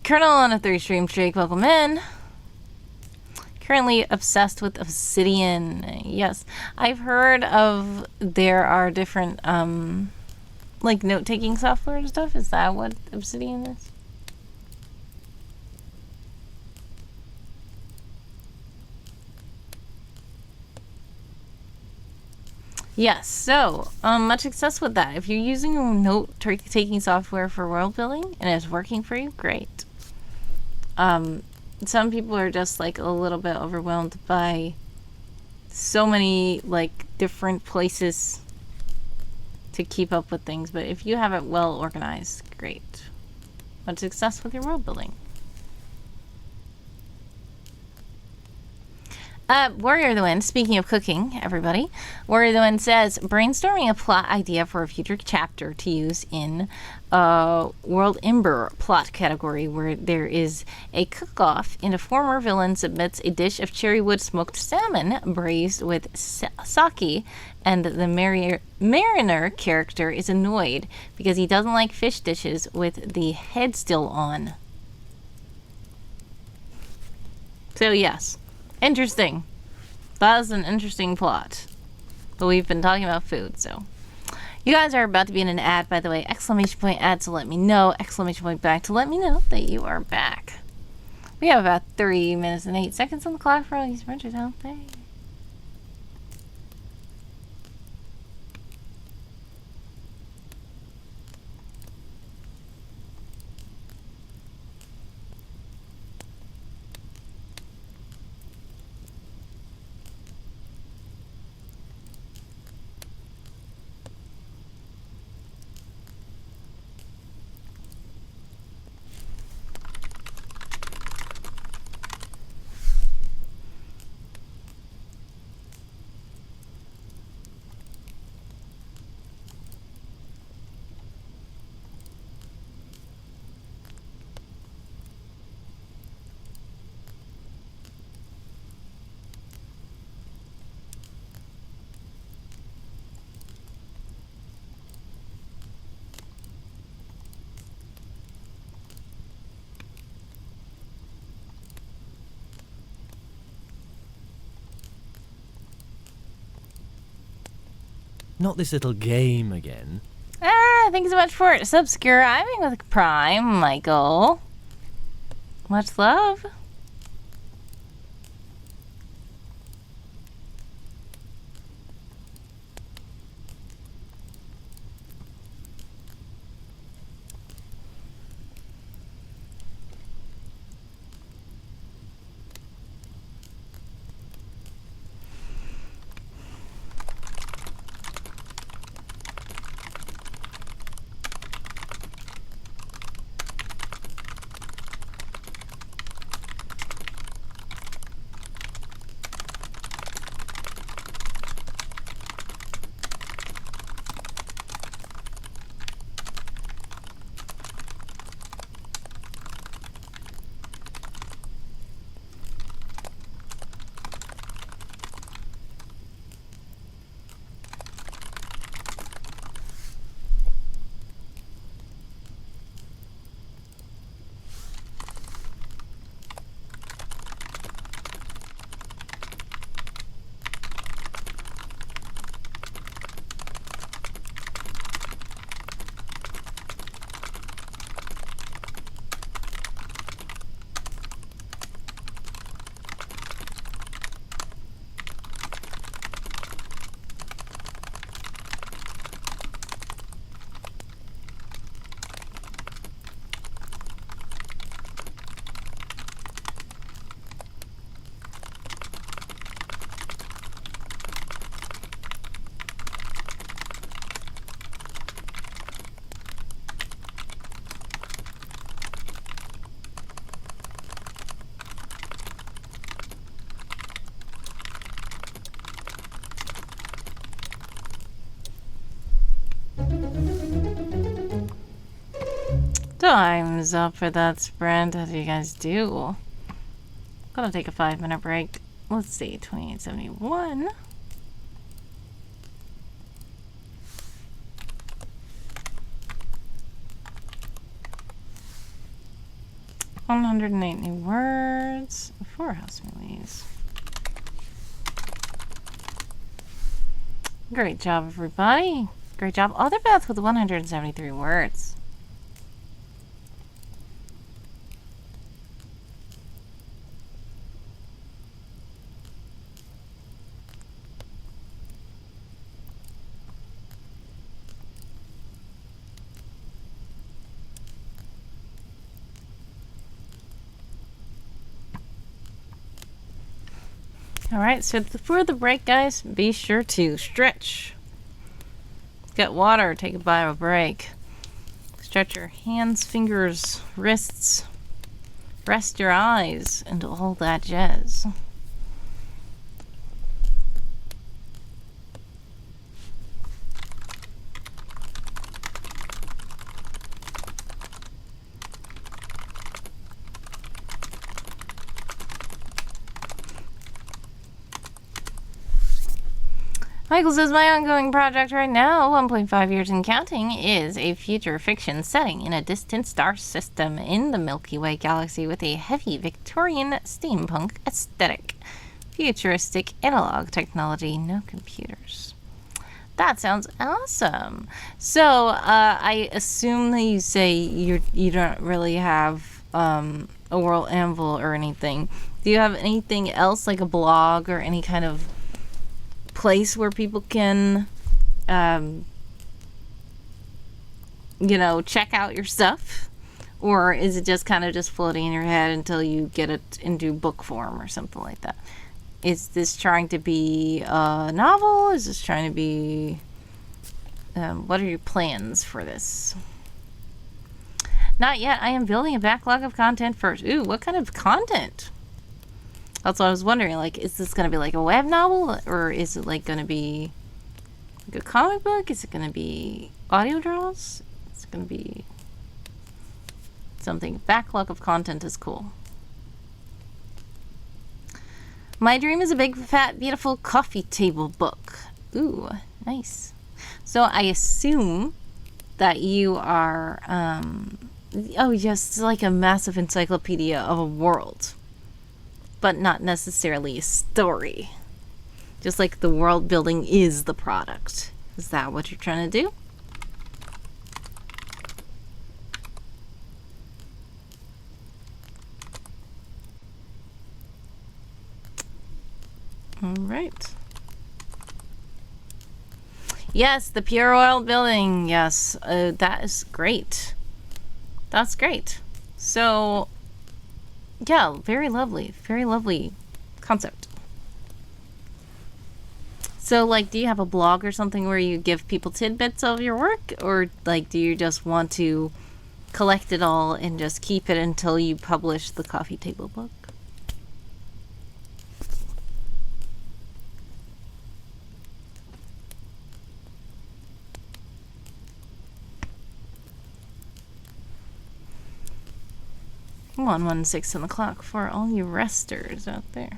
Colonel on a 3 stream streak, welcome in. Currently obsessed with Obsidian. Yes, I've heard of there are different like note-taking software and stuff. Is that what Obsidian is? Yes, so much success with that. If you're using a note-taking software for world building and it's working for you, great. Some people are just like a little bit overwhelmed by so many like different places to keep up with things, but if you have it well organized, great. Much success with your world building. Warrior of the Wind, speaking of cooking, everybody, Warrior of the Wind says, brainstorming a plot idea for a future chapter to use in World Ember plot category, where there is a cook-off and a former villain submits a dish of cherrywood smoked salmon braised with sake, and the mariner character is annoyed because he doesn't like fish dishes with the head still on. So yes. Interesting. That is an interesting plot. But we've been talking about food, so. You guys are about to be in an ad, by the way. Exclamation point ad to let me know. Exclamation point back to let me know that you are back. We have about 3 minutes and 8 seconds on the clock for all these renters out there. Not this little game again. Thanks so much for subscribing with Prime, Michael. Much love. Time's up for that sprint. How do you guys do? Gonna take a 5-minute break. Let's see, 2871. $108 new words. 4 house movies. Great job, everybody. Great job. Other Beth with 173 words. Alright, so for the break, guys, be sure to stretch. Get water, take a bio break. Stretch your hands, fingers, wrists. Rest your eyes, and all that jazz. Michael says, my ongoing project right now, 1.5 years and counting, is a future fiction setting in a distant star system in the Milky Way galaxy with a heavy Victorian steampunk aesthetic. Futuristic analog technology, no computers. That sounds awesome. So, I assume that you say you don't really have a World Anvil or anything. Do you have anything else, like a blog or any kind of place where people can, check out your stuff? Or is it just kind of just floating in your head until you get it into book form or something like that? Is this trying to be a novel? Is this trying to be... what are your plans for this? Not yet. I am building a backlog of content first. Ooh, what kind of content? That's what I was wondering. Like, is this going to be like a web novel? Or is it like going to be like a comic book? Is it going to be audio dramas? It's going to be something. Backlog of content is cool. My dream is a big, fat, beautiful coffee table book. Ooh, nice. So I assume that you are, oh yes, like a massive encyclopedia of a world. But not necessarily a story. Just like the world building is the product. Is that what you're trying to do? All right. Yes, the pure oil building. Yes, that is great. That's great. So, yeah, very lovely concept. So, like, do you have a blog or something where you give people tidbits of your work? Or, like, do you just want to collect it all and just keep it until you publish the coffee table book? Come on, 1:06 on the clock for all you resters out there.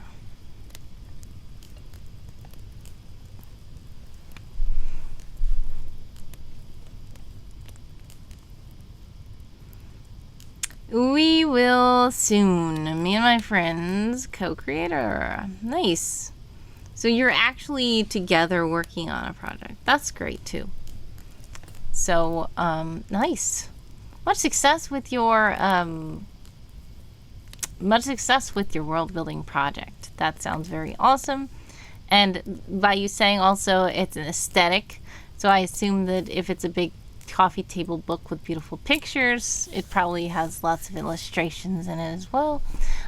We will soon. Me and my friends, co-creator. Nice. So you're actually together working on a project. That's great too. So, nice. Much success with your world building project. That sounds very awesome. And by you saying also it's an aesthetic, so I assume that if it's a big coffee table book with beautiful pictures, it probably has lots of illustrations in it as well.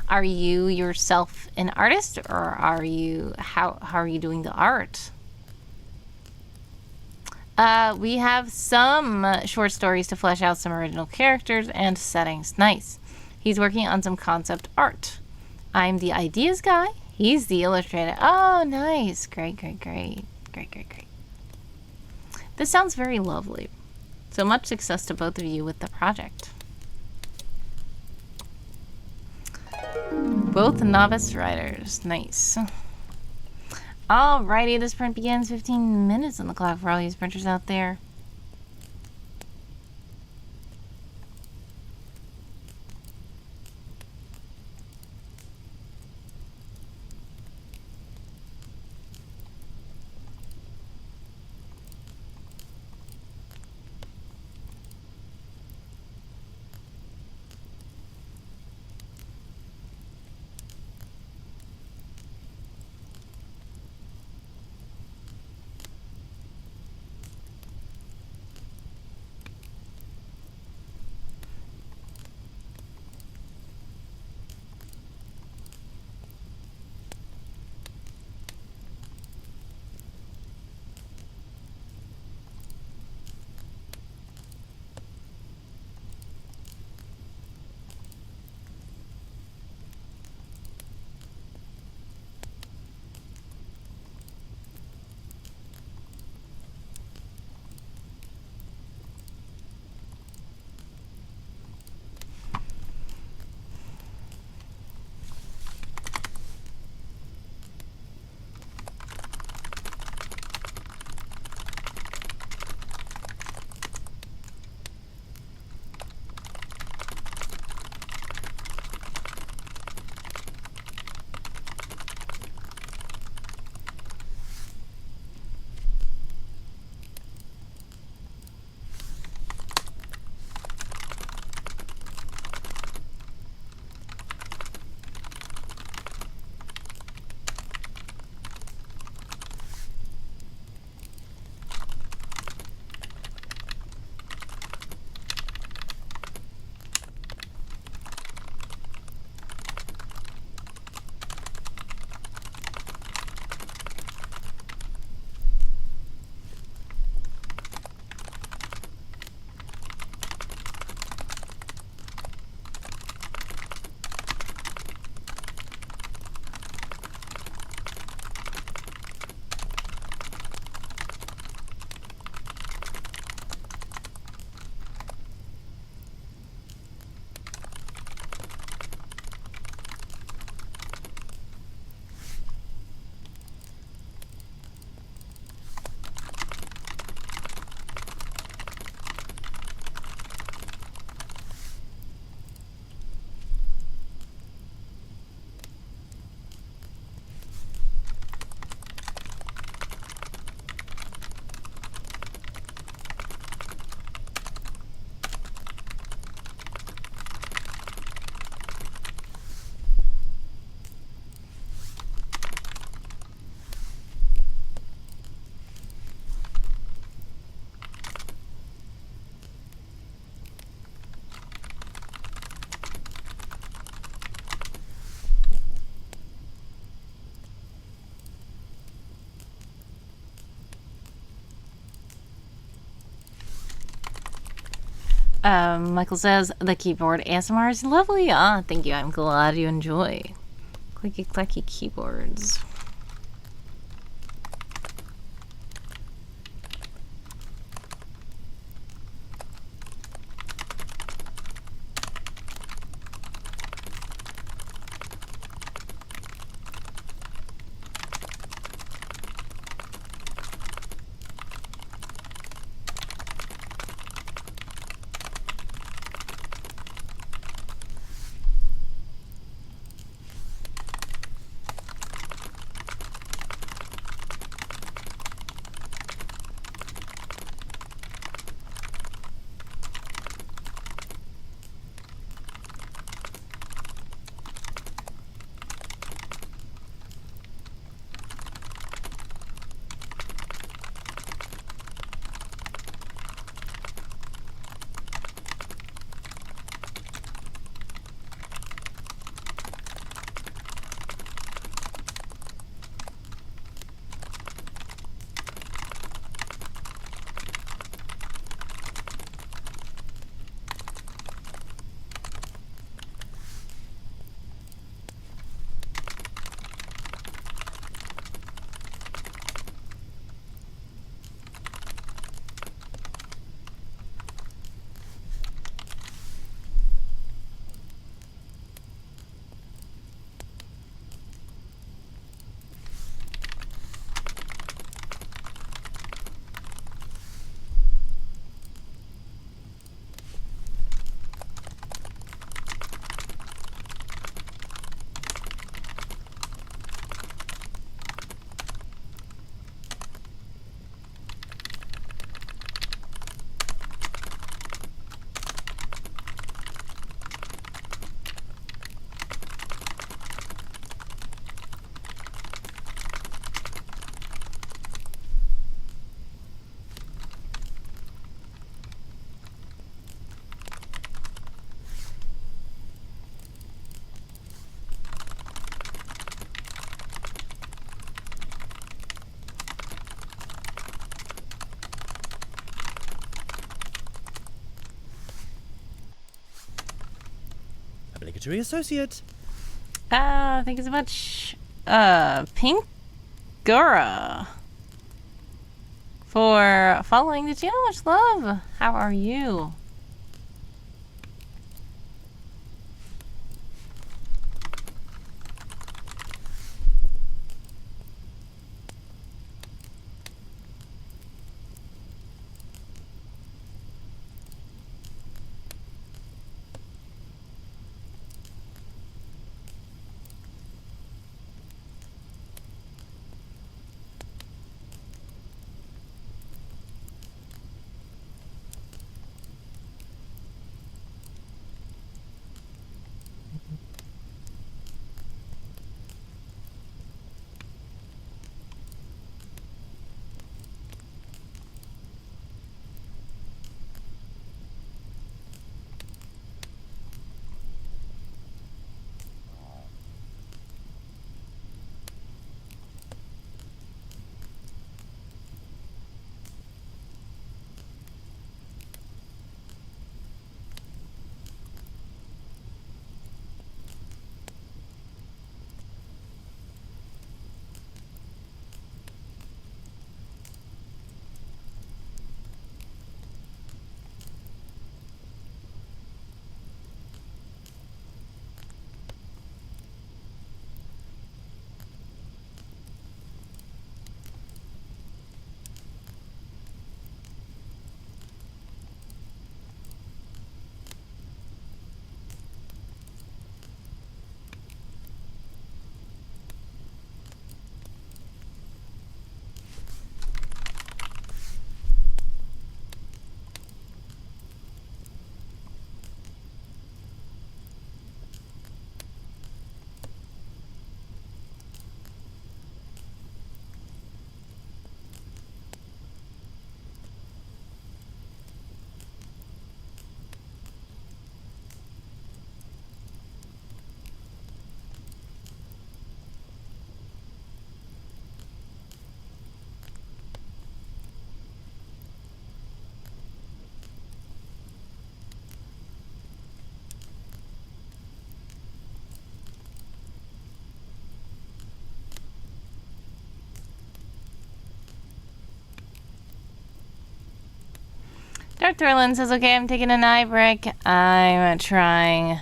Are you yourself an artist, or are you how are you doing the art? We have some short stories to flesh out some original characters and settings. Nice. He's working on some concept art. I'm the ideas guy. He's the illustrator. Oh, nice. Great. This sounds very lovely. So much success to both of you with the project. Both novice riders. Nice. Alrighty, the sprint begins. 15 minutes on the clock for all you sprinters out there. Michael says the keyboard ASMR is lovely. Thank you. I'm glad you enjoy. Clicky clacky keyboards. Obligatory associate. Thank you so much. Pink Gura. For following the channel. Much love. How are you? Dark Thorlin says, okay, I'm taking an eye break. I'm trying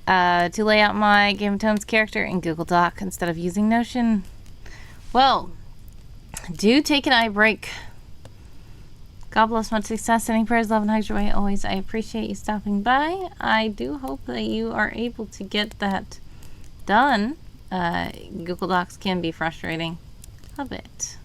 to lay out my Game of Thrones character in Google Doc instead of using Notion. Well, do take an eye break. God bless, much success, sending prayers, love, and hugs your way always. I appreciate you stopping by. I do hope that you are able to get that done. Google Docs can be frustrating a bit.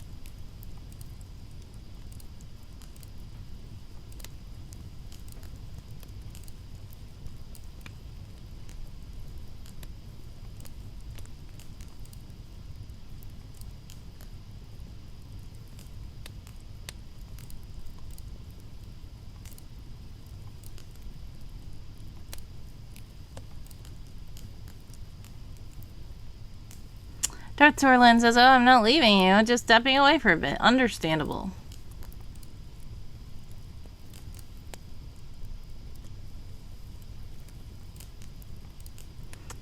Darth Torlin says, oh, I'm not leaving you, just stepping away for a bit. Understandable.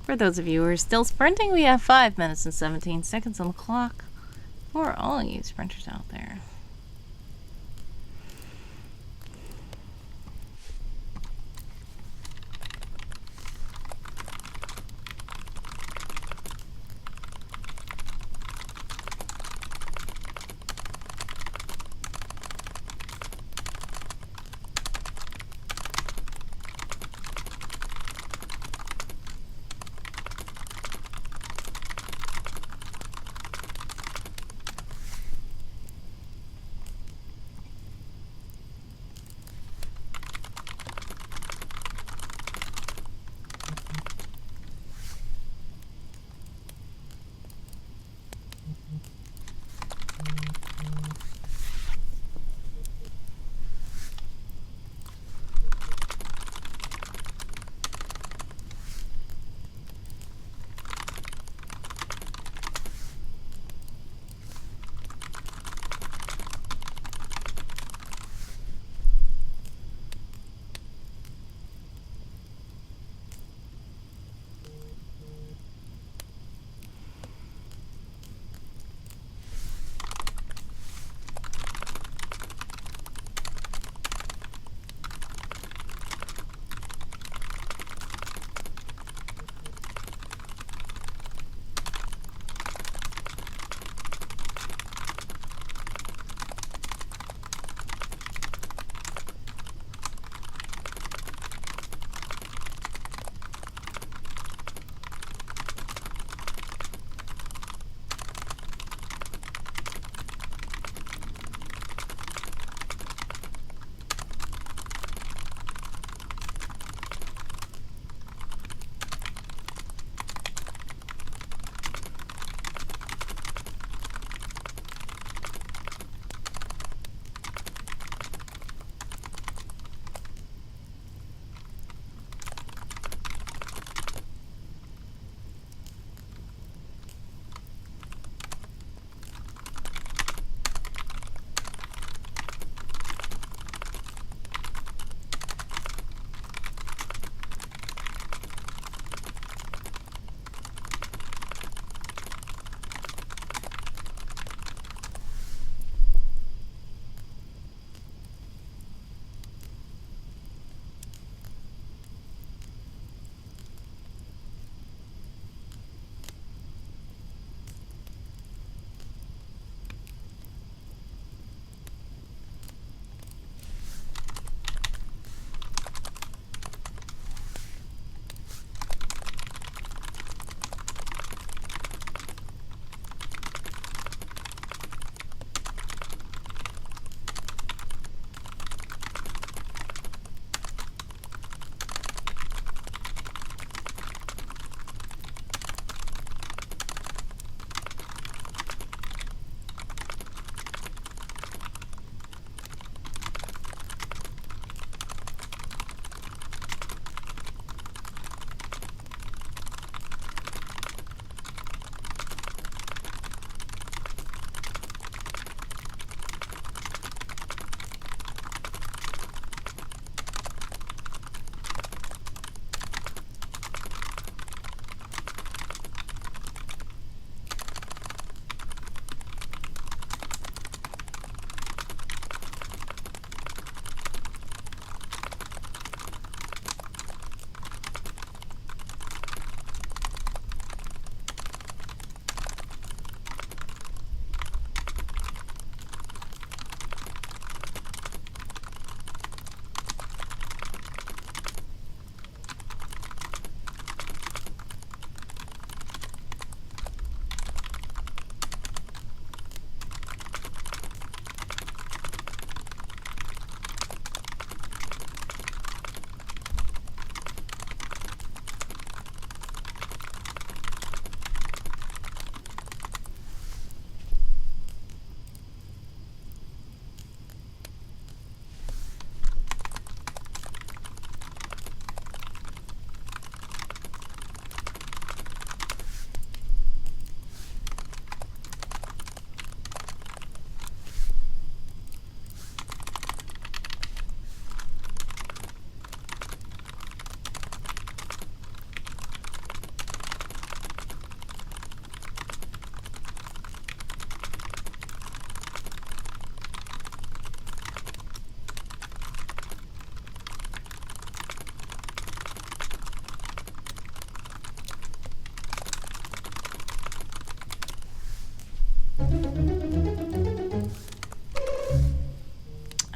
For those of you who are still sprinting, we have 5 minutes and 17 seconds on the clock for all you sprinters out there.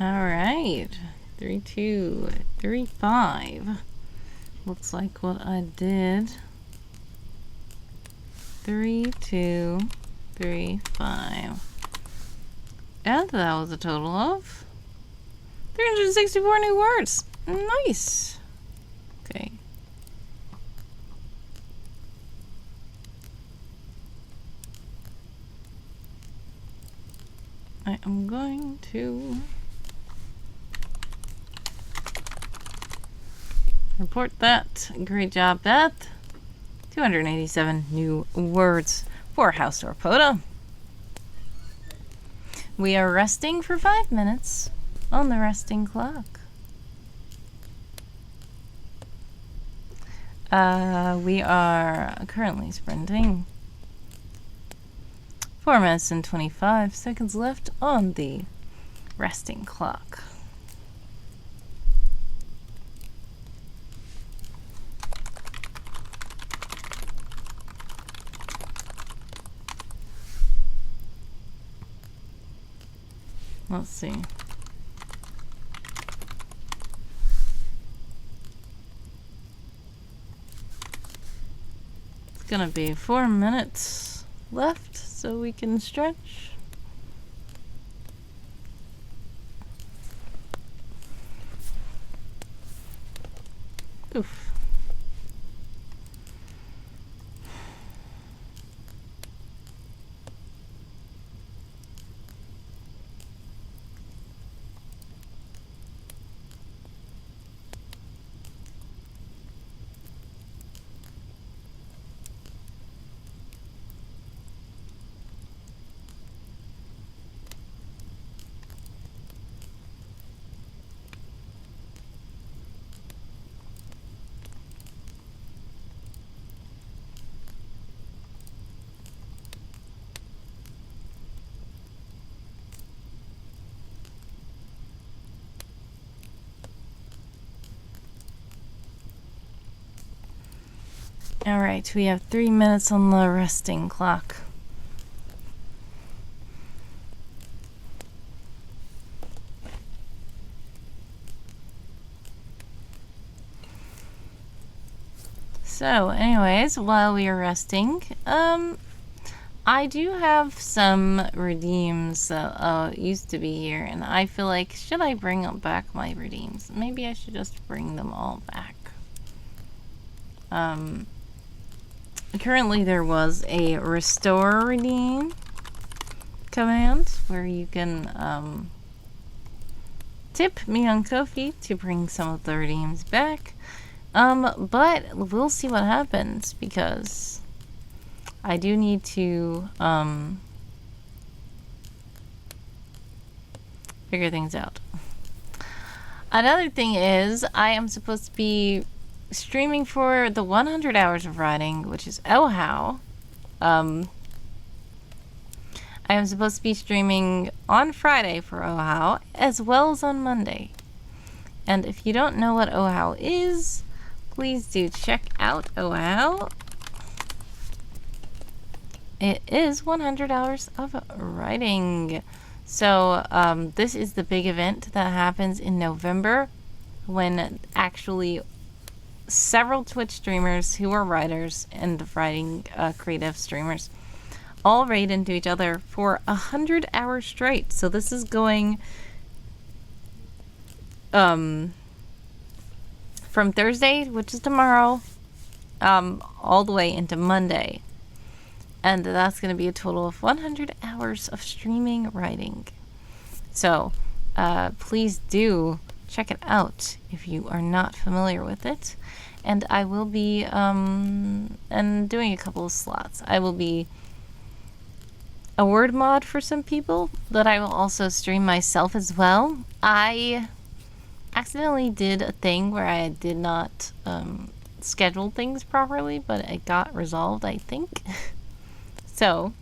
Alright. 3235. Looks like what I did. 3235. And that was a total of 364 new words. Nice. Okay. I am going to report that. Great job, Beth. 287 new words for House Orpota. We are resting for 5 minutes on the resting clock. We are currently sprinting. 4 minutes and 25 seconds left on the resting clock. Let's see. It's gonna be 4 minutes left so we can stretch. Oof. All right, we have 3 minutes on the resting clock. So, anyways, while we are resting, I do have some redeems that used to be here, and I feel like, should I bring back my redeems? Maybe I should just bring them all back. Currently there was a restore redeem command where you can tip me on Ko-fi to bring some of the redeems back. But we'll see what happens because I do need to figure things out. Another thing is I am supposed to be streaming for the 100 hours of writing, which is OHOW. I am supposed to be streaming on Friday for OHOW as well as on Monday. And if you don't know what OHOW is, please do check out OHOW. It is 100 hours of writing. So this is the big event that happens in November when actually several Twitch streamers who are writers and writing creative streamers all raid into each other for 100 hours straight. So this is going from Thursday, which is tomorrow, all the way into Monday. And that's going to be a total of 100 hours of streaming writing. So please do check it out if you are not familiar with it. And I will be doing a couple of slots. I will be a word mod for some people, but I will also stream myself as well. I accidentally did a thing where I did not schedule things properly, but it got resolved, I think. So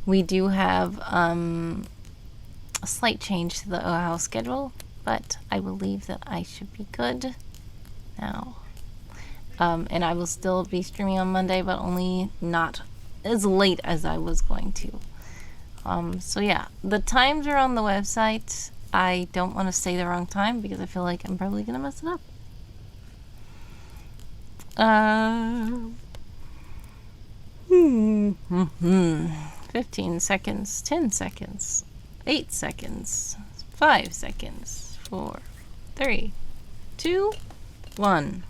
we do have a slight change to the OHOW schedule, but I believe that I should be good now. And I will still be streaming on Monday, but only not as late as I was going to. So yeah, the times are on the website. I don't want to say the wrong time because I feel like I'm probably gonna mess it up. 15 seconds, 10 seconds, 8 seconds, 5 seconds, 4, 3, 2, 1.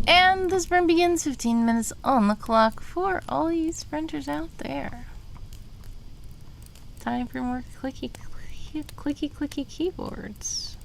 And the sprint begins. 15 minutes on the clock for all you sprinters out there. Time for more clicky, clicky, clicky keyboards.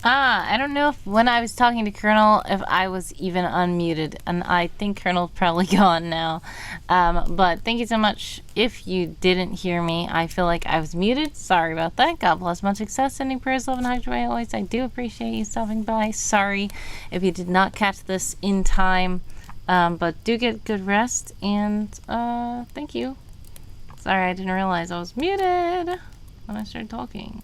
I don't know if when I was talking to Colonel, if I was even unmuted, and I think Colonel's probably gone now. But thank you so much. If you didn't hear me, I feel like I was muted. Sorry about that. God bless, much success, sending prayers, love, and hugs your way always. I do appreciate you stopping by. Sorry if you did not catch this in time, but do get good rest, and thank you. Sorry, I didn't realize I was muted when I started talking.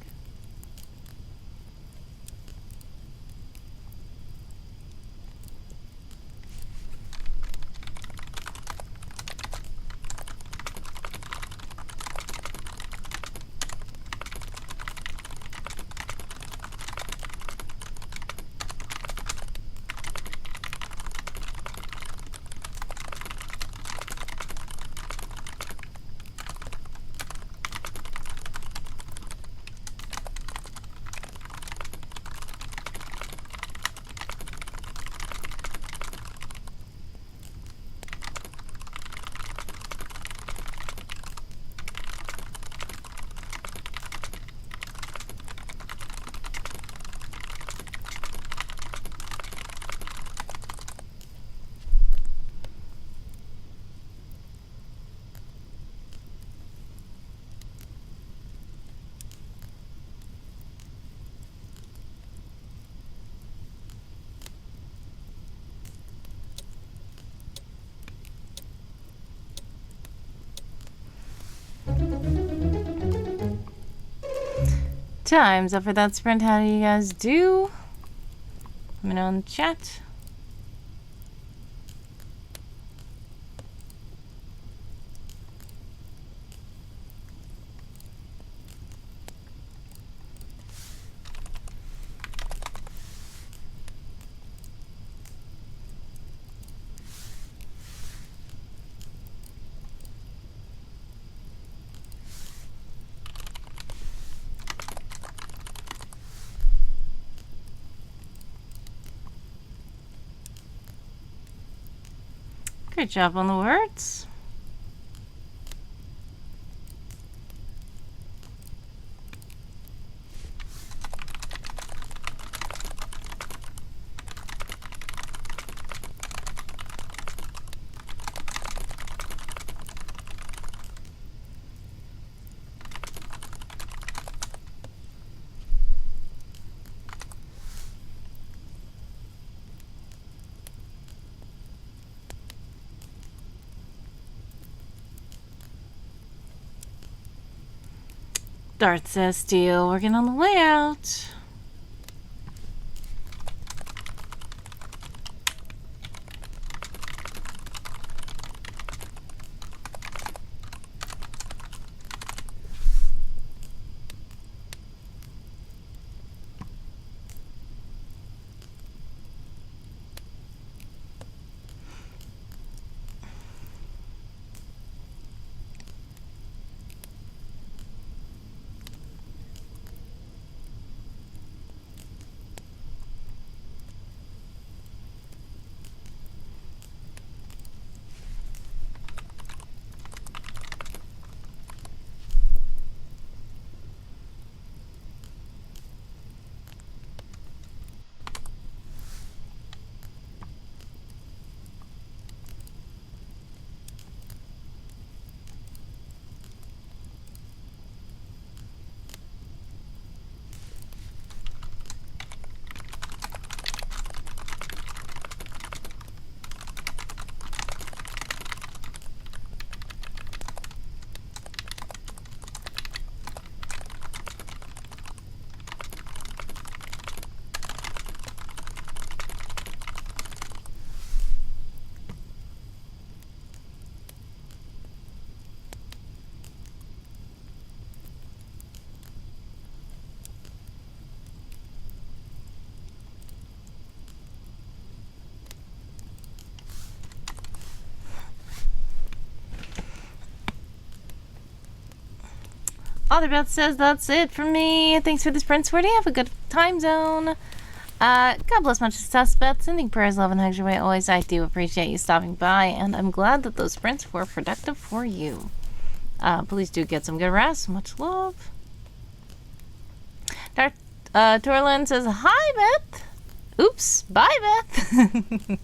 Time's up for that sprint. How do you guys do? Let me know in the chat. Great job on the words. Darth says still working on the layout. Otherbeth says that's it for me. Thanks for the sprint, Sweetie. Have a good time zone. God bless, much success, Beth. Sending prayers, love, and hugs your way always. I do appreciate you stopping by, and I'm glad that those sprints were productive for you. Please do get some good rest. Much love. Darth Torlin says, hi, Beth. Oops. Bye, Beth.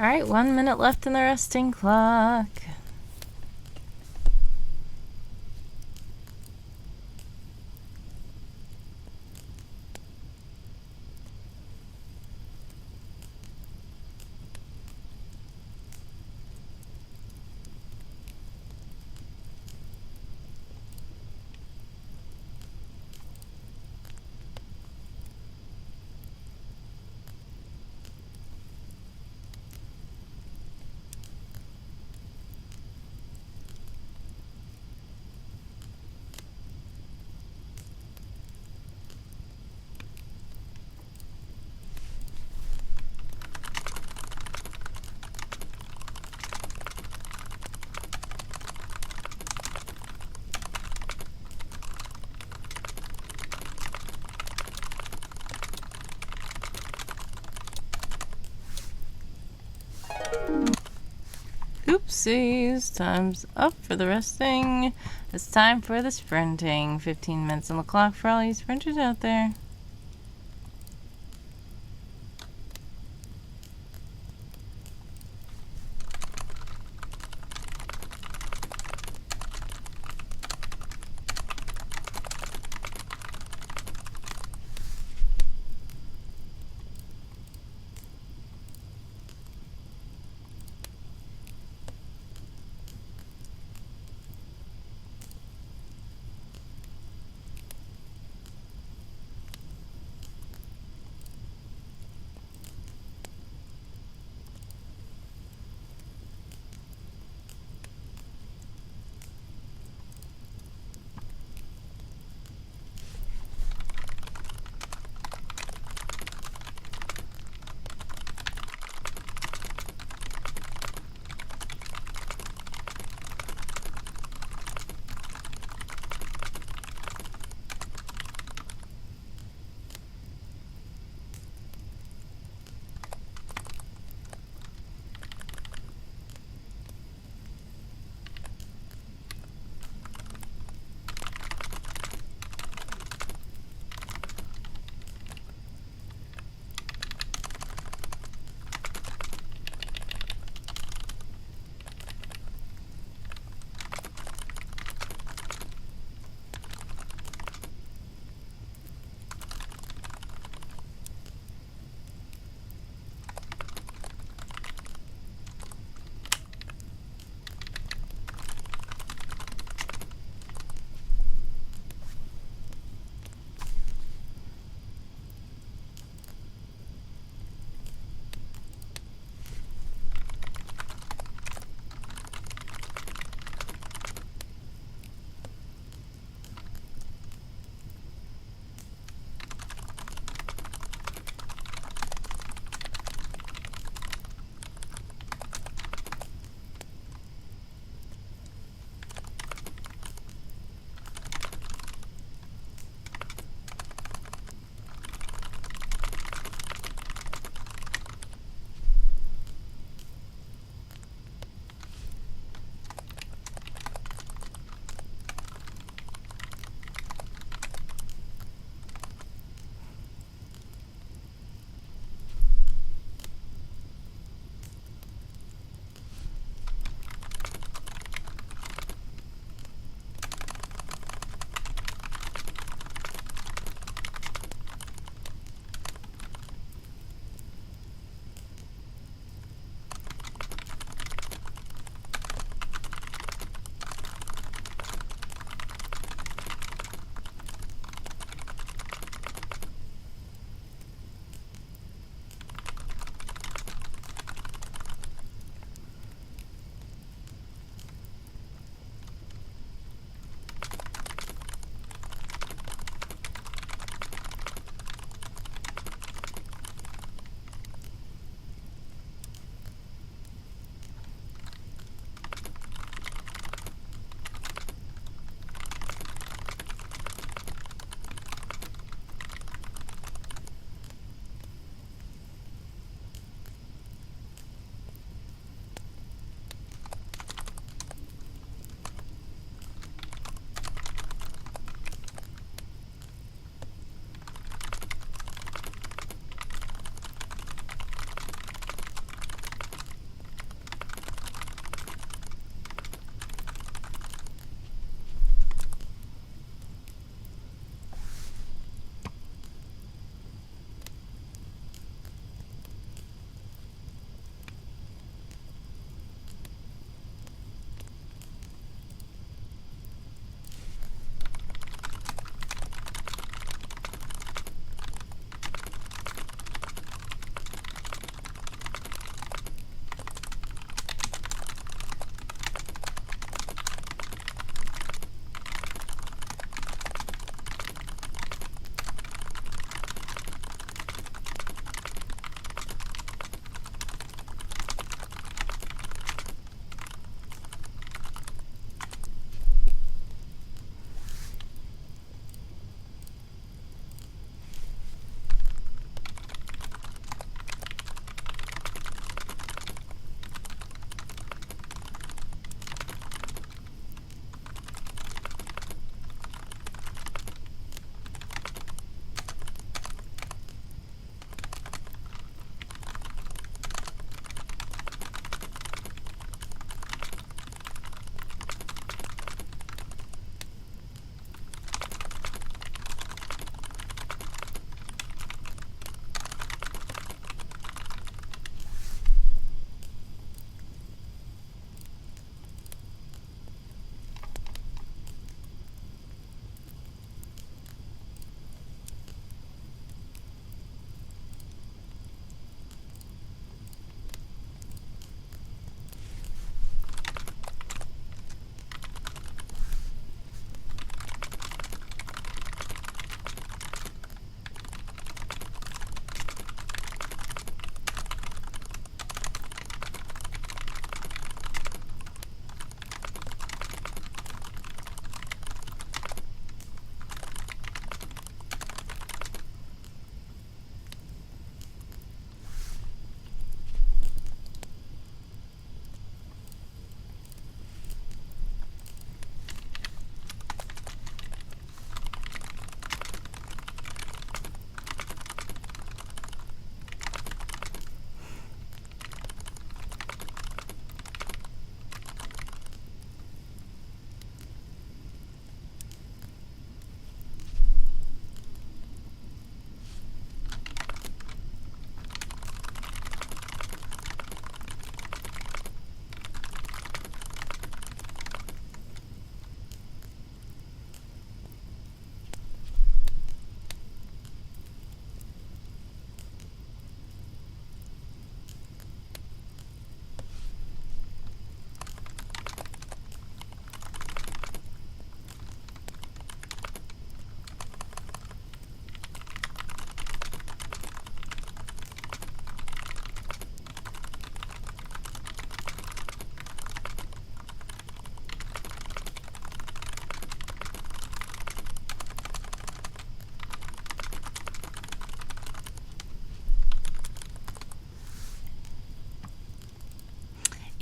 Alright, 1 minute left in the resting clock. Oopsies, time's up for the resting. It's time for the sprinting. 15 minutes on the clock for all you sprinters out there.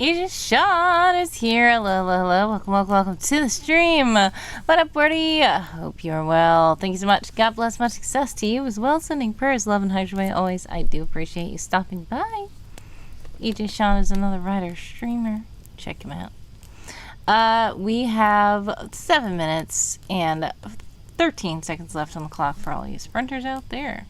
Agent Sean is here. Hello, hello, hello. Welcome, welcome, welcome to the stream. What up, Birdie? I hope you're well. Thank you so much. God bless. Much success to you as well. Sending prayers, love, and hugs your way always. I do appreciate you stopping by. AJ Sean is another writer, streamer. Check him out. We have 7 minutes and 13 seconds left on the clock for all you sprinters out there.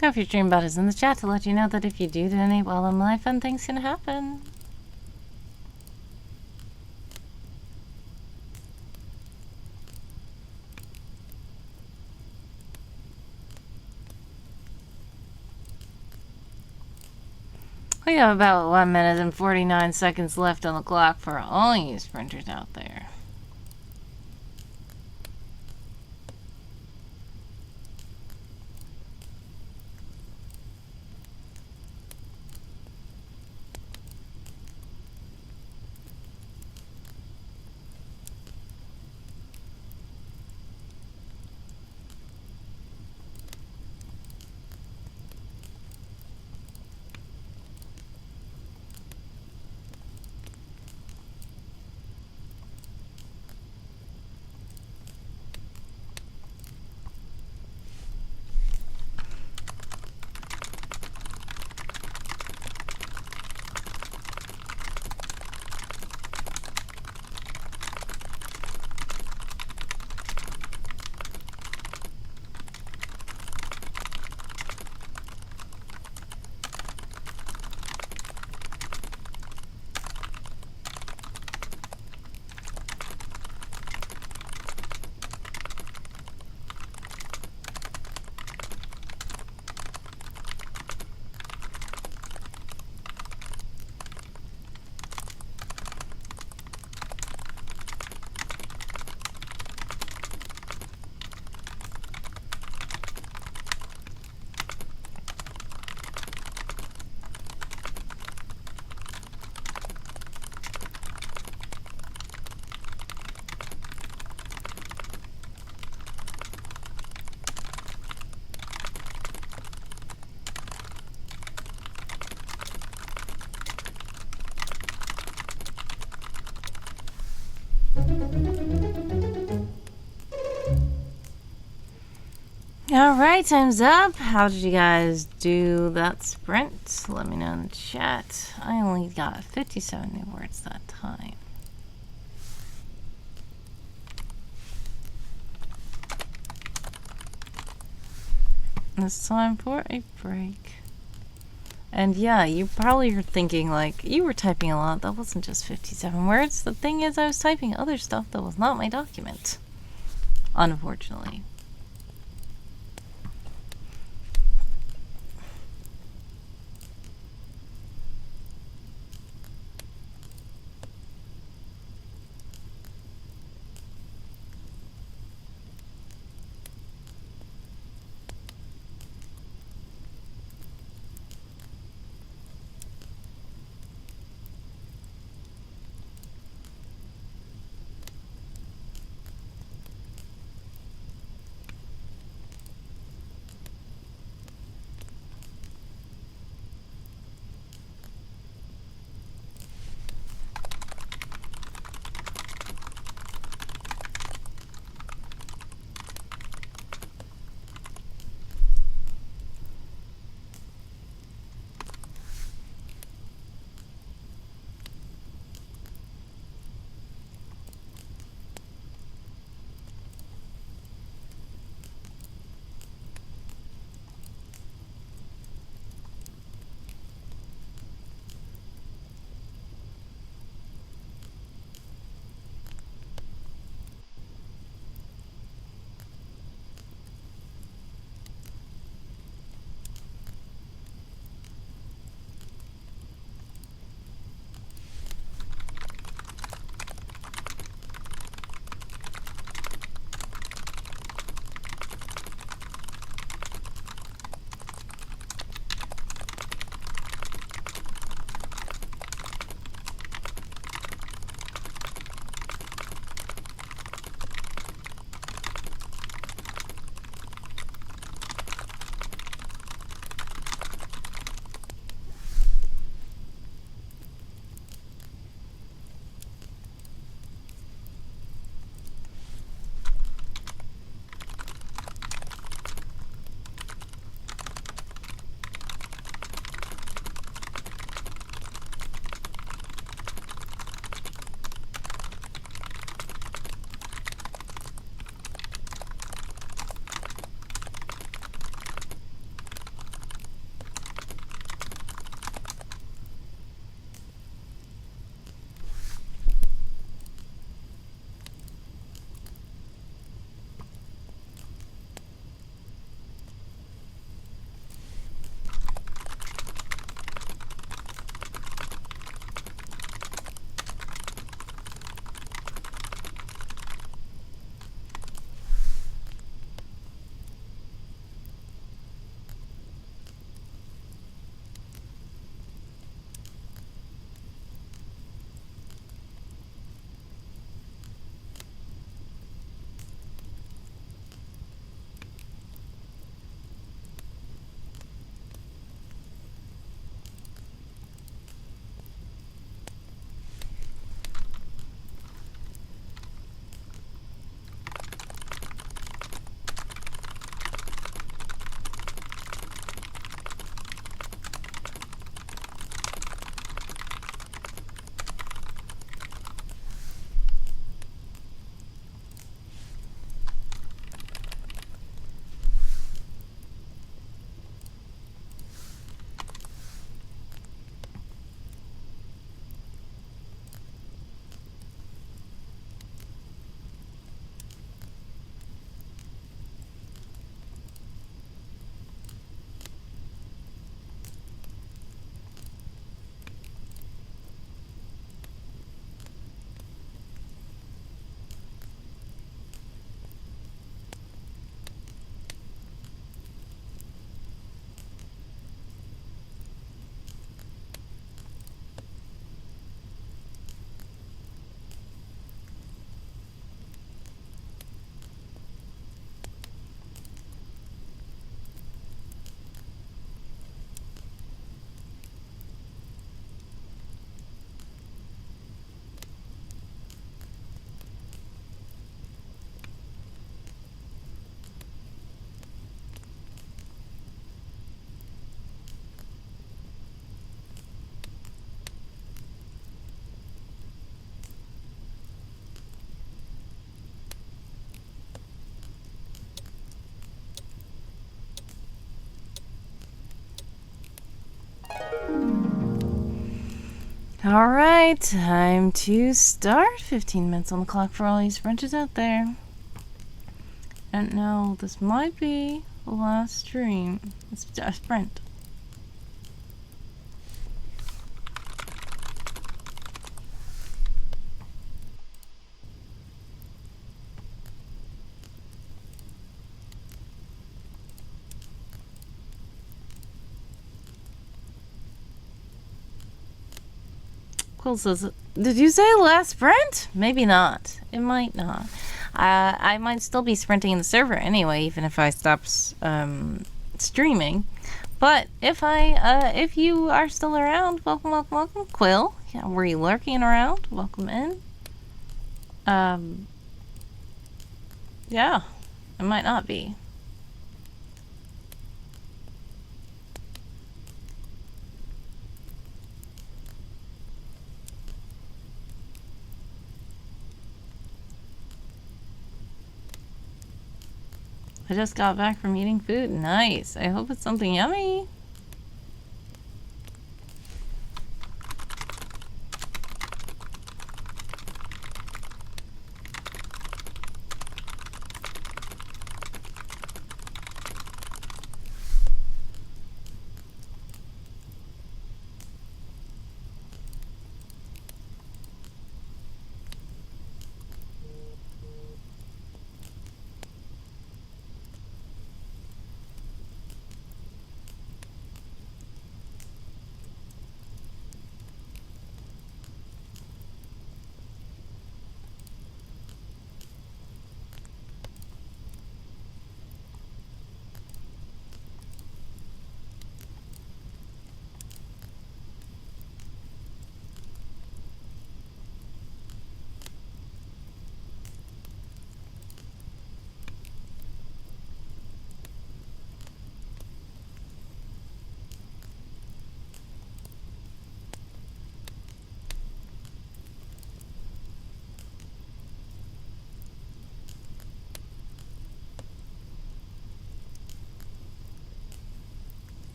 Coffee Stream Bot is in the chat to let you know that if you do donate, well, then my fun things can happen. We have about 1 minute and 49 seconds left on the clock for all you sprinters out there. Alright, time's up. How did you guys do that sprint? Let me know in the chat. I only got 57 new words that time. It's time for a break. And yeah, you probably are thinking, like, you were typing a lot. That wasn't just 57 words. The thing is, I was typing other stuff that was not my document. Unfortunately. All right, time to start. 15 minutes on the clock for all you sprinters out there. And now this might be the last stream. It's a sprint. Quill says, did you say last sprint? Maybe not. It might not. I might still be sprinting in the server anyway, even if I stop streaming. But if you are still around, welcome, welcome, welcome. Quill, yeah, were you lurking around? Welcome in. Yeah, it might not be. I just got back from eating food. Nice. I hope it's something yummy.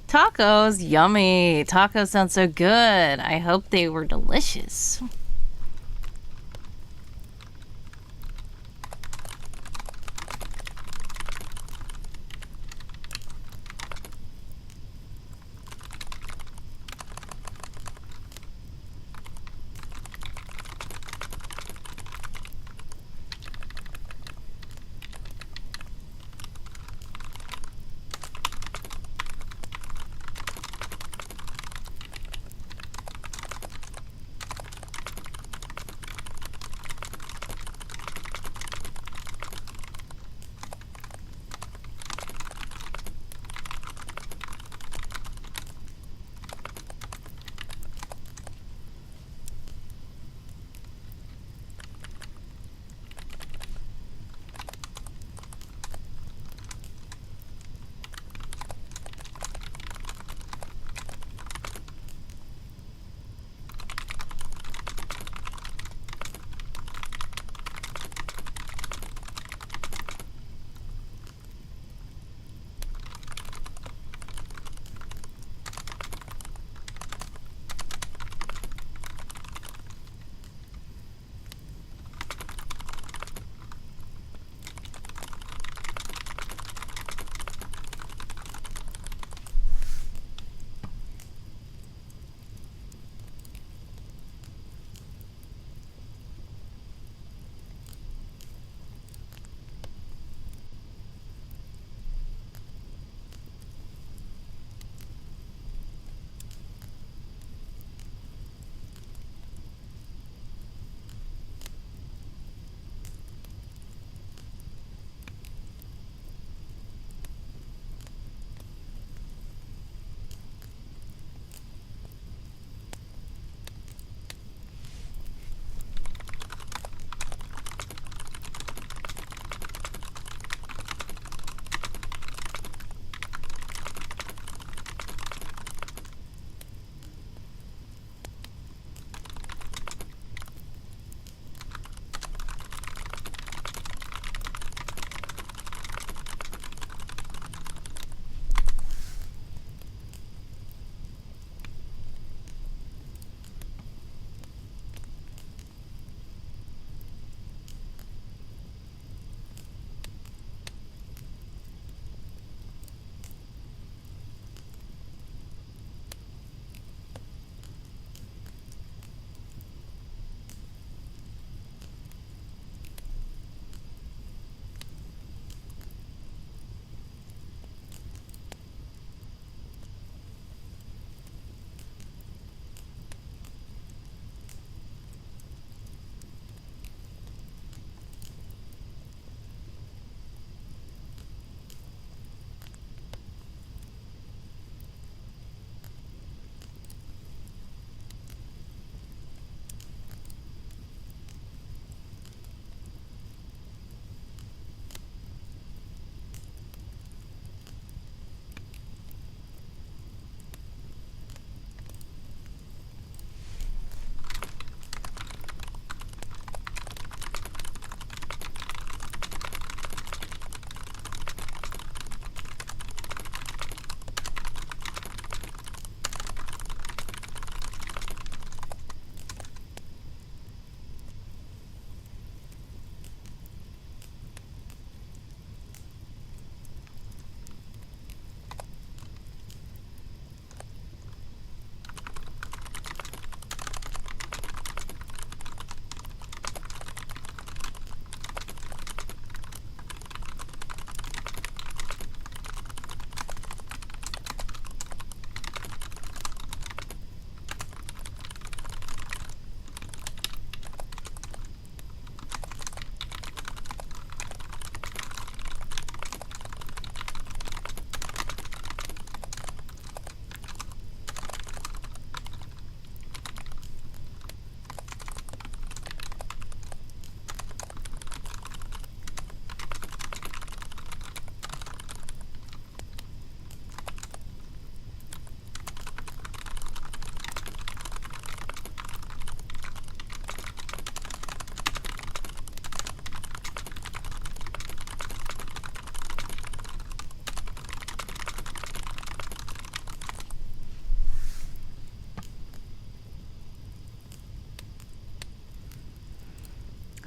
Tacos, yummy. Tacos sound so good. I hope they were delicious.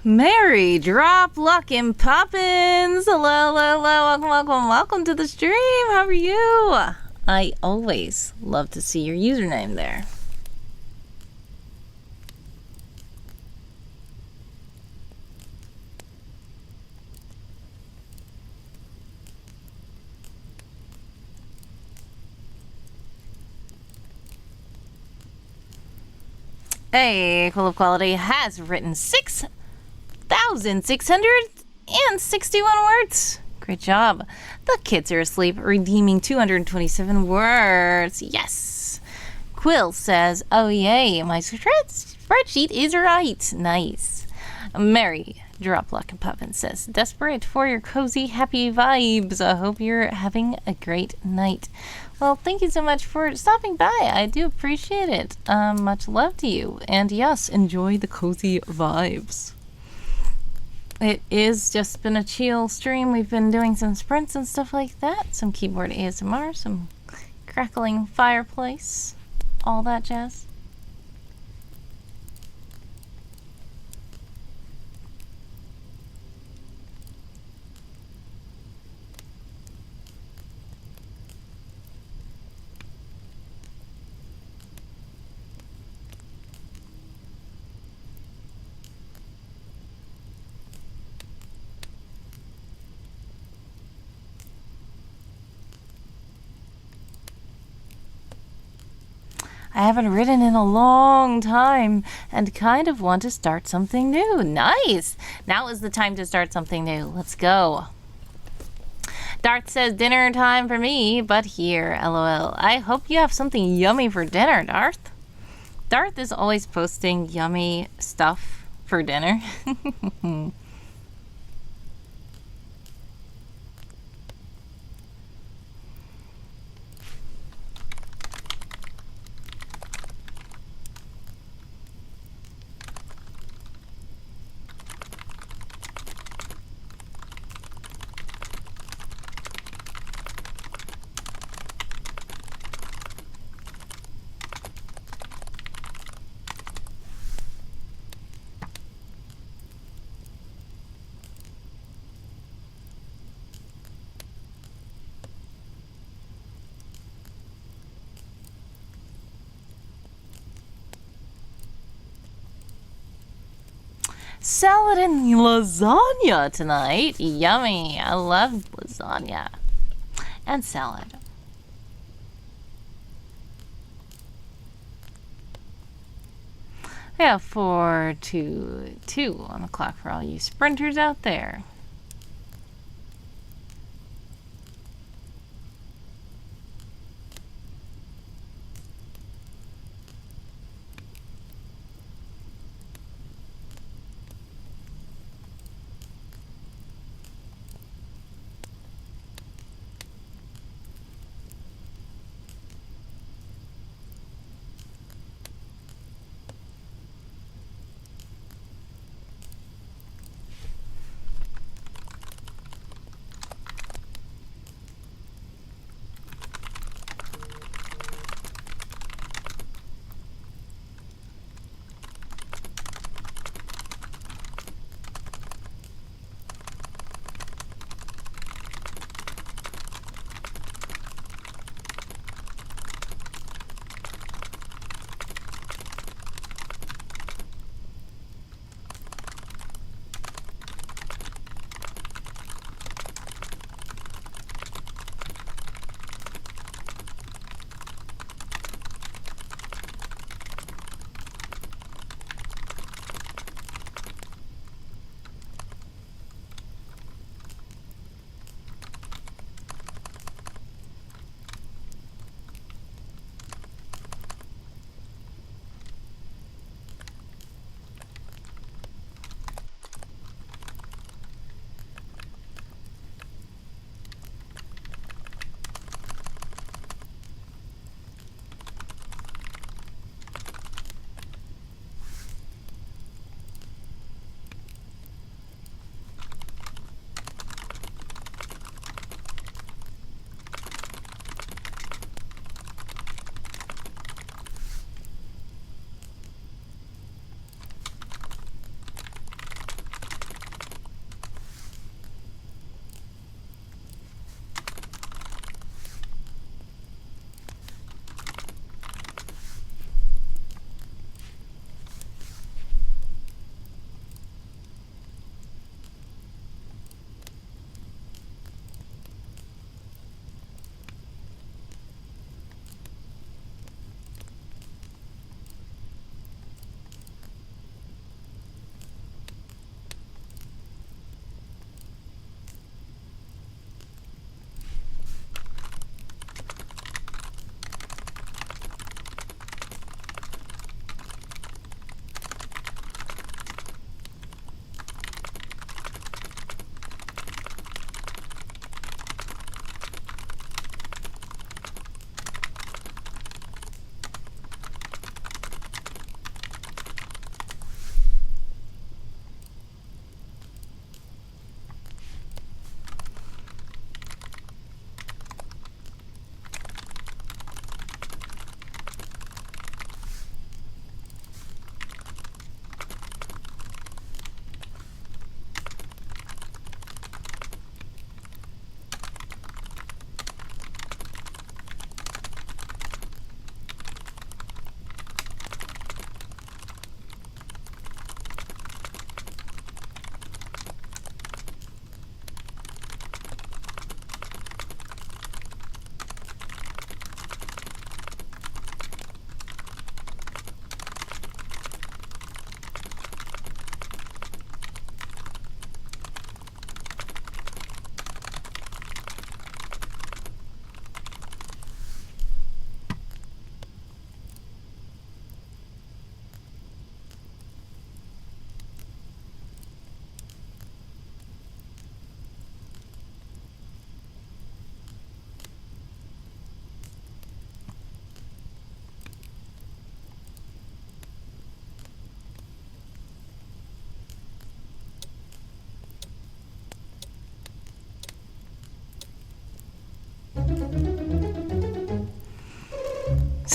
Mary, drop, luck, and poppins. Hello, hello, welcome to the stream. How are you? I always love to see your username there. Hey, Cool of Quality has written 6,661 words. Great job. The kids are asleep, redeeming 227 words. Yes. Quill says, oh yay, my spreadsheet is right. Nice. Mary, drop luck and puffin says, desperate for your cozy, happy vibes. I hope you're having a great night. Well, thank you so much for stopping by. I do appreciate it. Much love to you. And yes, enjoy the cozy vibes. It is just been a chill stream. We've been doing some sprints and stuff like that. Some keyboard ASMR, some crackling fireplace, all that jazz. I haven't written in a long time and kind of want to start something new. Nice! Now is the time to start something new. Let's go. Darth says dinner time for me, but here, lol. I hope you have something yummy for dinner, Darth. Darth is always posting yummy stuff for dinner. Salad and lasagna tonight. Yummy. I love lasagna. And salad. Yeah, 4 to 2 on the clock for all you sprinters out there.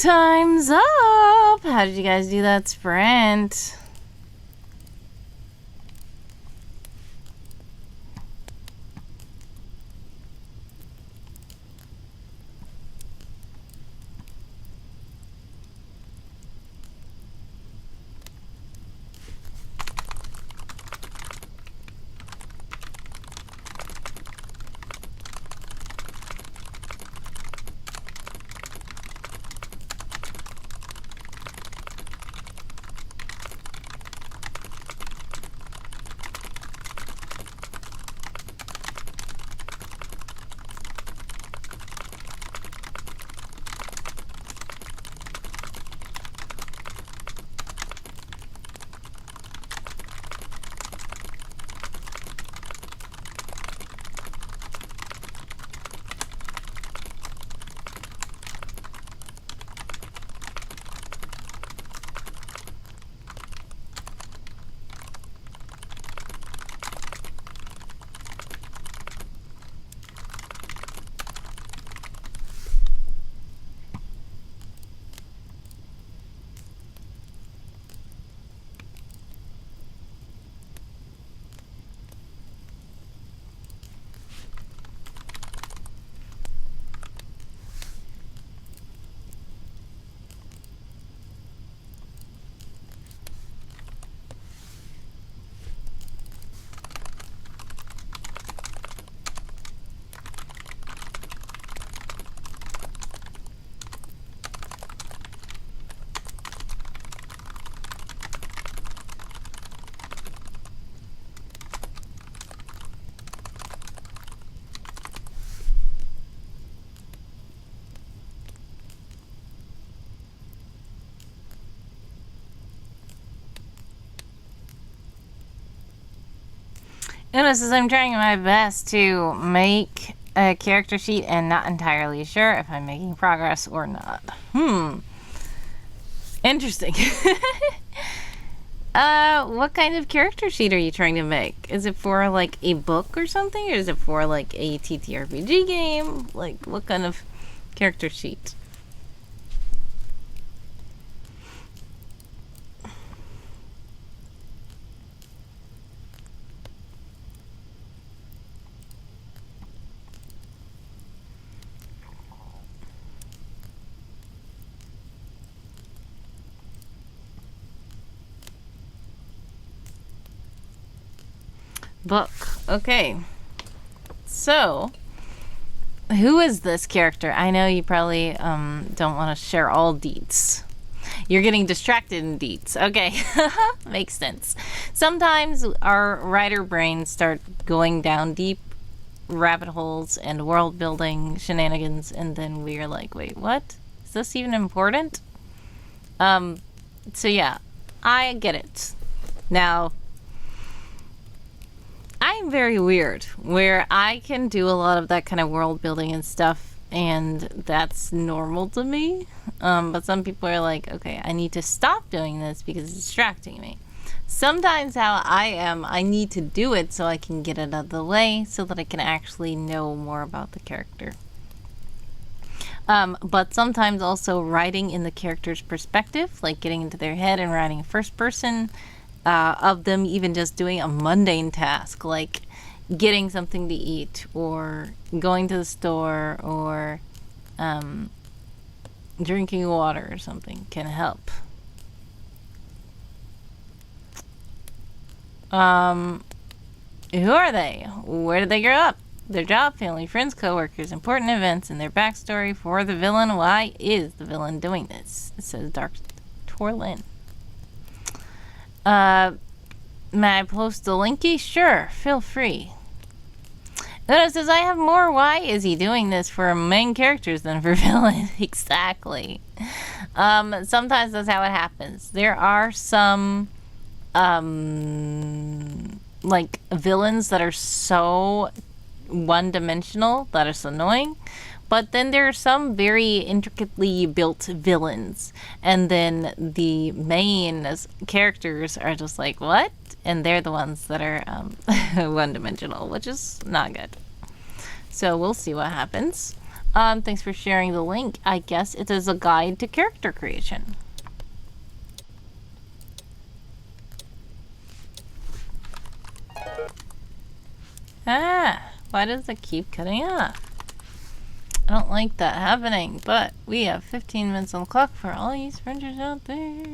Time's up! How did you guys do that sprint? Notice as I'm trying my best to make a character sheet and not entirely sure if I'm making progress or not. Interesting. What kind of character sheet are you trying to make? Is it for like a book or something? Or is it for like a TTRPG game? Like what kind of character sheet? Book. Okay. So, who is this character? I know you probably don't want to share all deets. You're getting distracted in deets. Okay. Makes sense. Sometimes our writer brains start going down deep rabbit holes and world building shenanigans, and then we're like, wait, what? Is this even important? So yeah, I get it. Now, I'm very weird, where I can do a lot of that kind of world building and stuff, and that's normal to me. But some people are like, okay, I need to stop doing this because it's distracting me. Sometimes how I am, I need to do it so I can get it out of the way so that I can actually know more about the character. But sometimes also writing in the character's perspective, like getting into their head and writing first person, of them even just doing a mundane task like getting something to eat or going to the store or drinking water or something can help. Who are they? Where did they grow up? Their job, family, friends, co-workers, important events, and their backstory for the villain. Why is the villain doing this? It says Dark Torlin. May I post the linky? Sure, feel free. Then it says, I have more. Why is he doing this for main characters than for villains? Exactly. Sometimes that's how it happens. There are some, like, villains that are so one-dimensional that it's annoying. But then there are some very intricately built villains. And then the main characters are just like, what? And they're the ones that are one-dimensional, which is not good. So we'll see what happens. Thanks for sharing the link. I guess it is a guide to character creation. Why does it keep cutting off? I don't like that happening, but we have 15 minutes on the clock for all you sprinters out there.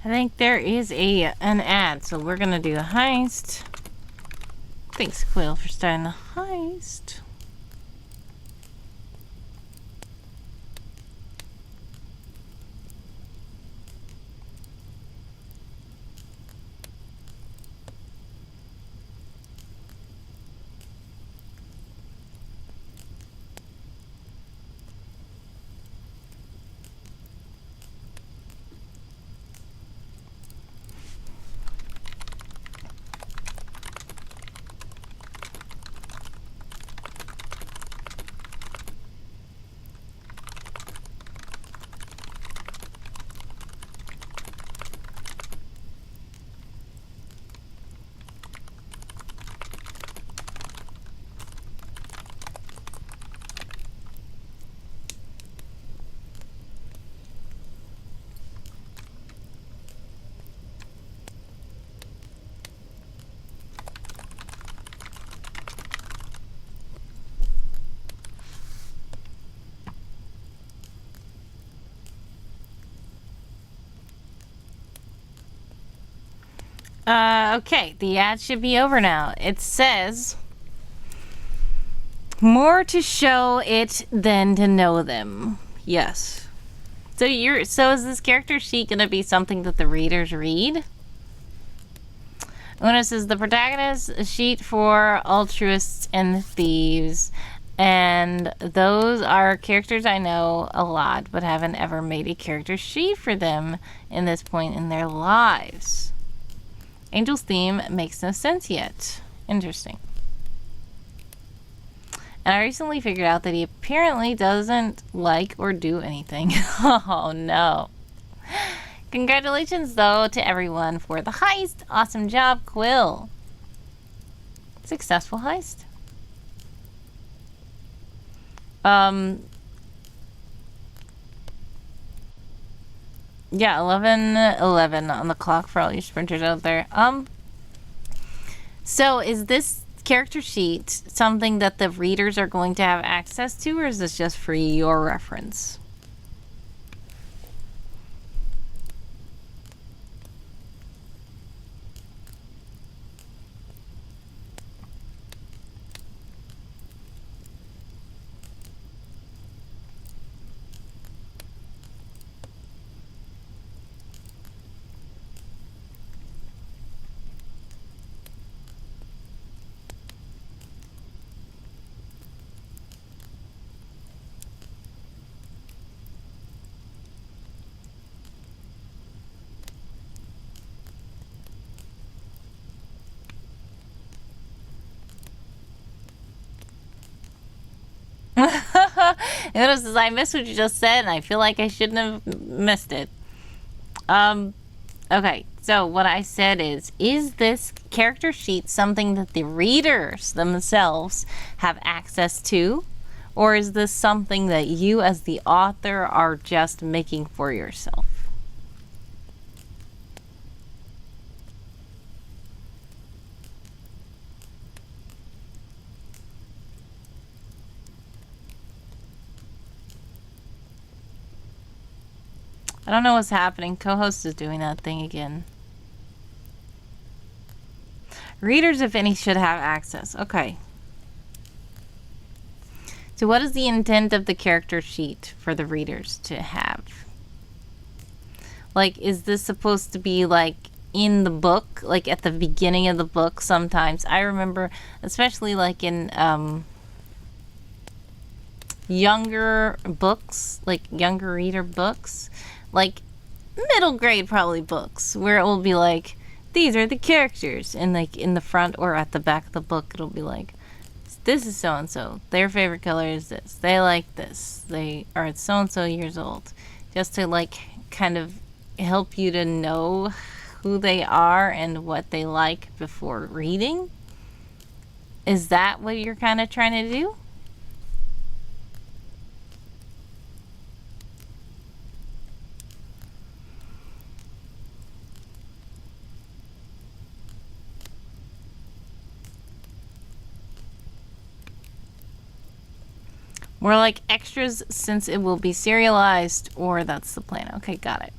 I think there is an ad, so we're gonna do the heist. Thanks, Quill, for starting the heist. Okay, the ad should be over now. It says, more to show it than to know them. Yes. So is this character sheet gonna be something that the readers read? Una says the protagonist sheet for altruists and thieves. And those are characters I know a lot, but haven't ever made a character sheet for them in this point in their lives. Angel's theme makes no sense yet. Interesting. And I recently figured out that he apparently doesn't like or do anything. Oh no. Congratulations though to everyone for the heist. Awesome job, Quill. Successful heist. Yeah, 11:11 on the clock for all you sprinters out there. So is this character sheet something that the readers are going to have access to, or is this just for your reference? Notice I missed what you just said, and I feel like I shouldn't have missed it. Okay, so what I said is this character sheet something that the readers themselves have access to? Or is this something that you as the author are just making for yourself? I don't know what's happening. Co-host is doing that thing again. Readers, if any, should have access. Okay. So what is the intent of the character sheet for the readers to have? Like, is this supposed to be like in the book, like at the beginning of the book sometimes? I remember, especially like in younger books, like younger reader books, like middle grade probably books, where it will be like, these are the characters, and like in the front or at the back of the book it'll be like, this is so and so, their favorite color is this, they like this, they are so and so years old, just to like kind of help you to know who they are and what they like before reading. Is that what you're kind of trying to do? More like extras since it will be serialized, or that's the plan. Okay, got it.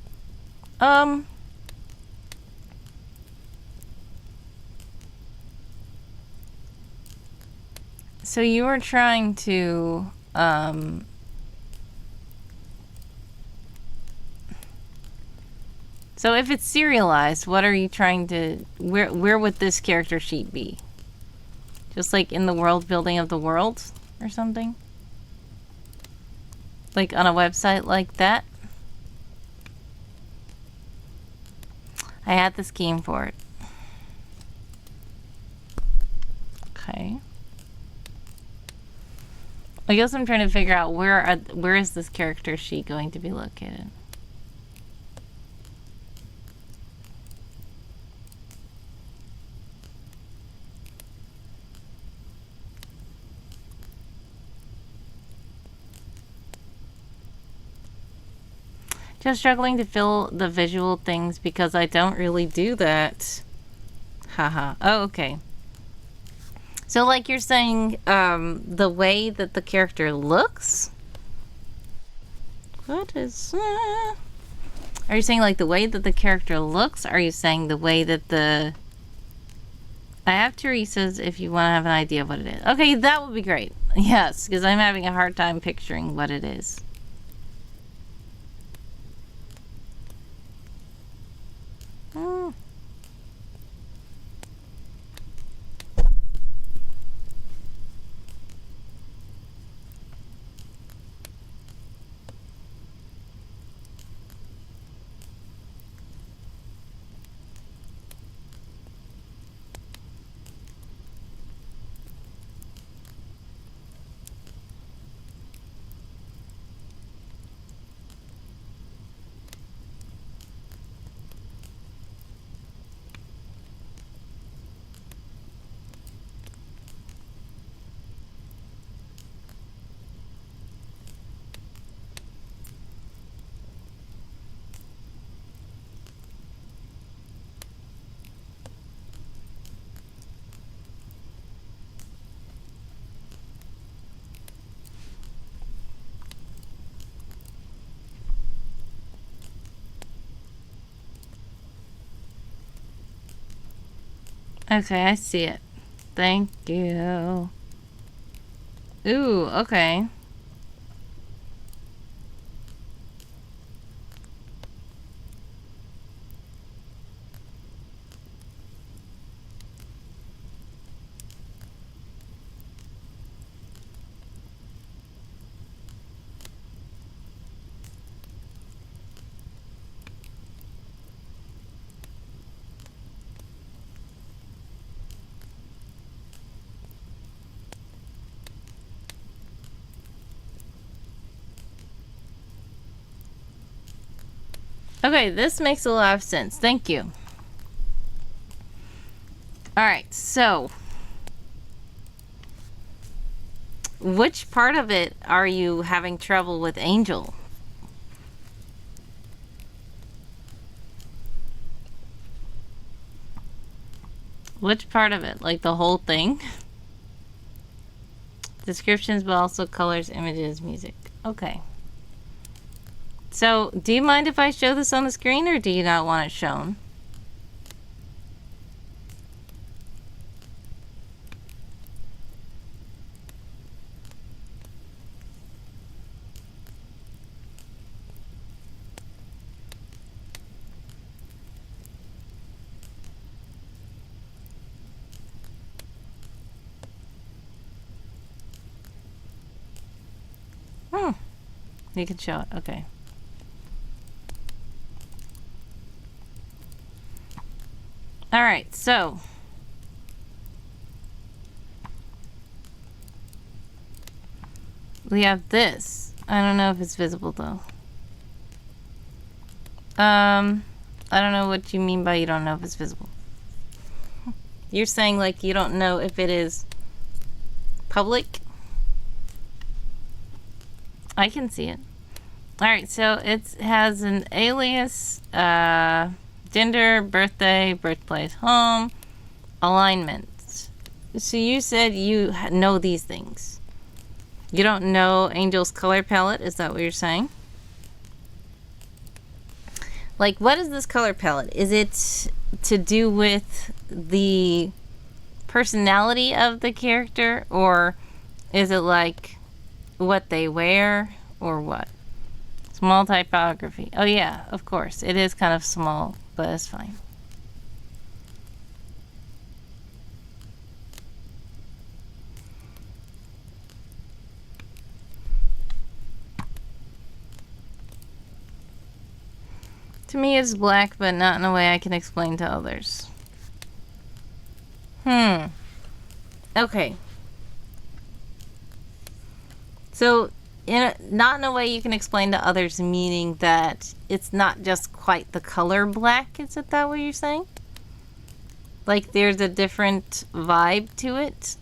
So you were trying to so if it's serialized, what are you trying to, where would this character sheet be? Just like in the world building of the world or something? Like on a website like that? I had the scheme for it. Okay. I guess I'm trying to figure out where is this character sheet going to be located? Just struggling to fill the visual things because I don't really do that. Haha. Oh, okay. So like you're saying, the way that the character looks? What is... Are you saying like the way that the character looks? Are you saying the way that the... I have Teresa's if you want to have an idea of what it is. Okay, that would be great. Yes, because I'm having a hard time picturing what it is. Okay, I see it. Thank you. Ooh, okay. Okay, this makes a lot of sense. Thank you. Alright, so which part of it are you having trouble with Angel? Which part of it? Like the whole thing? Descriptions, but also colors, images, music. Okay. So, do you mind if I show this on the screen, or do you not want it shown? You can show it. Okay. Alright, so we have this. I don't know if it's visible though. I don't know what you mean by you don't know if it's visible. You're saying like you don't know if it is public? I can see it. Alright, so it has an alias, gender, birthday, birthplace, home, alignment. So you said you know these things. You don't know Angel's color palette, is that what you're saying? Like, what is this color palette? Is it to do with the personality of the character, or is it like what they wear, or what? Small typography. Oh yeah, of course. It is kind of small, but it's fine. To me, it's black, but not in a way I can explain to others. Okay. So, not in a way you can explain to others, meaning that it's not just quite the color black. Is it that what you're saying? Like there's a different vibe to it?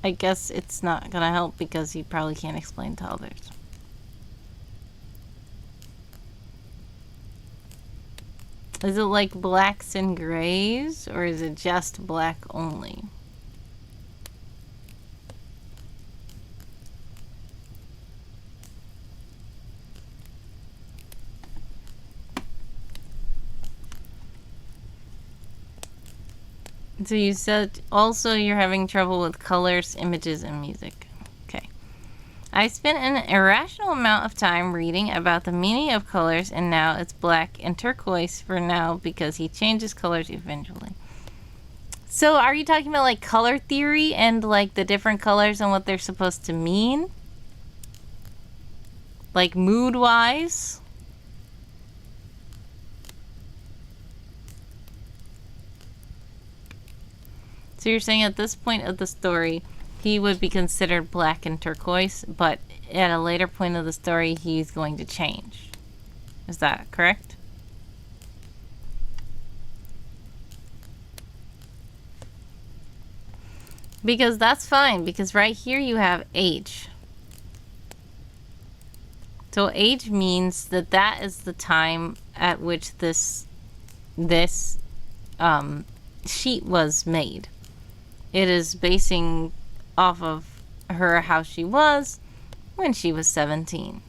I guess it's not gonna help because you probably can't explain to others. Is it like blacks and grays, or is it just black only? So you said also you're having trouble with colors, images, and music. Okay. I spent an irrational amount of time reading about the meaning of colors, and now it's black and turquoise for now because he changes colors eventually. So are you talking about like color theory and like the different colors and what they're supposed to mean? Like mood-wise? So you're saying at this point of the story, he would be considered black and turquoise, but at a later point of the story, he's going to change. Is that correct? Because that's fine, because right here you have age. So age means that that is the time at which this sheet was made. It is basing off of her how she was when she was 17.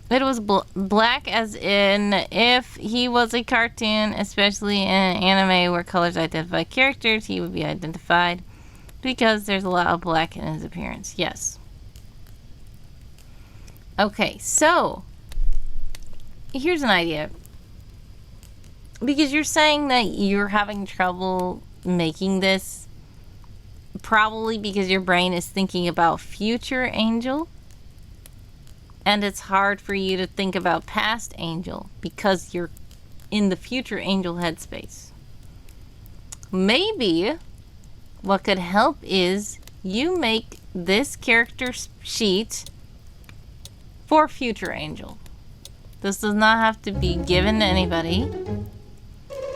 It was black as in if he was a cartoon, especially in an anime where colors identify characters, he would be identified because there's a lot of black in his appearance. Yes. Okay, so here's an idea. Because you're saying that you're having trouble making this, probably because your brain is thinking about future Angel. And it's hard for you to think about past Angel because you're in the future Angel headspace. Maybe what could help is you make this character sheet for future Angel. This does not have to be given to anybody.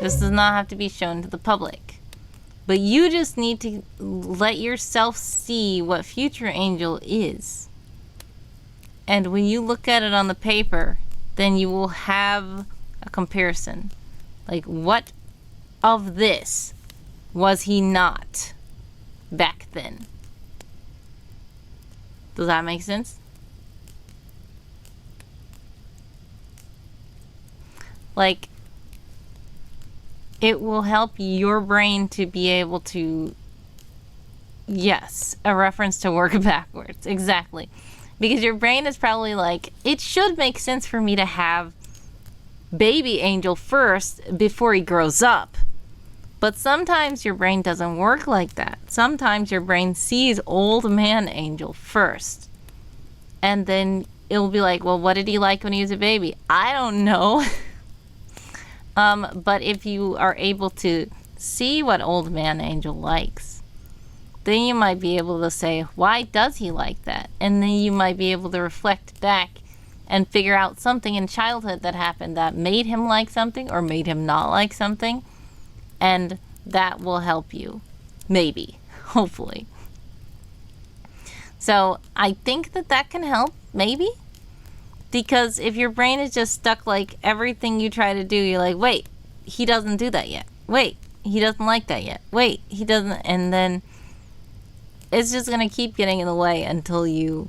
This does not have to be shown to the public. But you just need to let yourself see what future Angel is. And when you look at it on the paper, then you will have a comparison. Like, what of this was he not back then? Does that make sense? Like, it will help your brain to be able to, yes, a reference to work backwards. Exactly. Because your brain is probably like, it should make sense for me to have baby Angel first before he grows up. But sometimes your brain doesn't work like that. Sometimes your brain sees old man Angel first. And then it'll be like, well, what did he like when he was a baby? I don't know. But if you are able to see what old man Angel likes, then you might be able to say, why does he like that? And then you might be able to reflect back and figure out something in childhood that happened that made him like something or made him not like something. And that will help you. Maybe. Hopefully. So I think that can help. Maybe. Because if your brain is just stuck, like, everything you try to do, you're like, wait, he doesn't do that yet. Wait, he doesn't like that yet. Wait, he doesn't. And then it's just going to keep getting in the way until you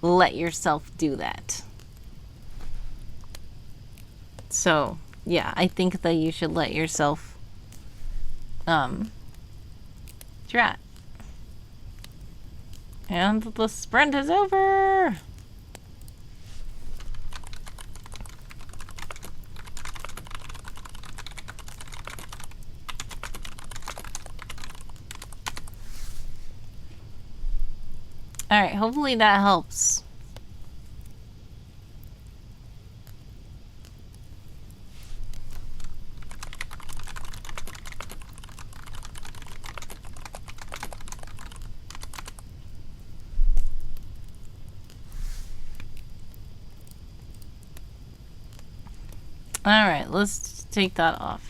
let yourself do that. So, yeah, I think that you should let yourself try. And the sprint is over. Alright, hopefully that helps. Alright, let's take that off.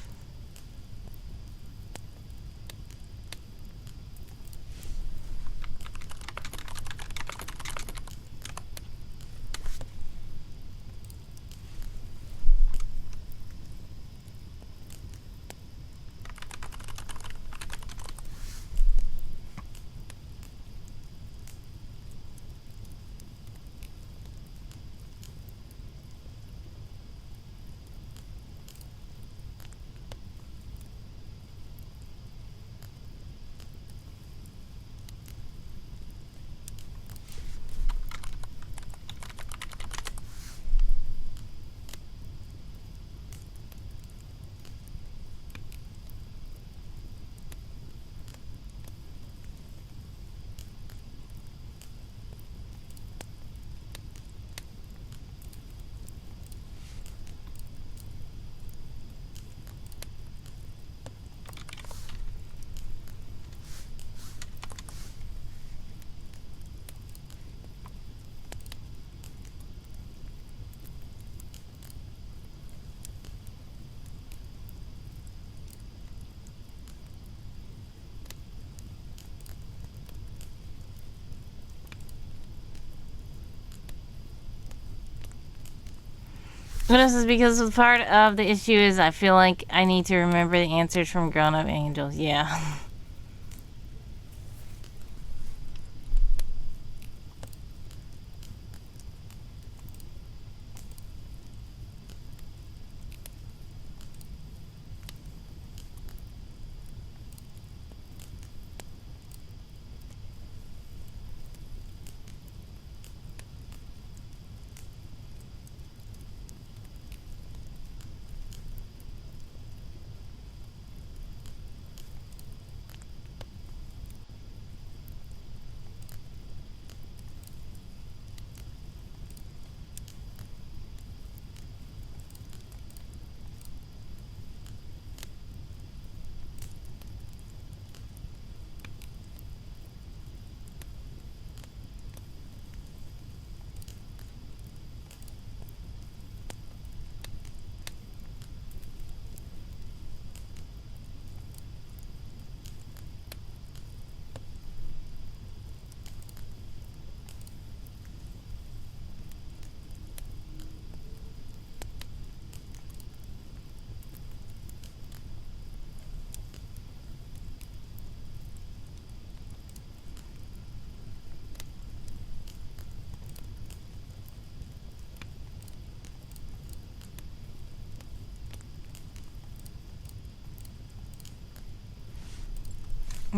This is because part of the issue is I feel like I need to remember the answers from grown-up angels. Yeah.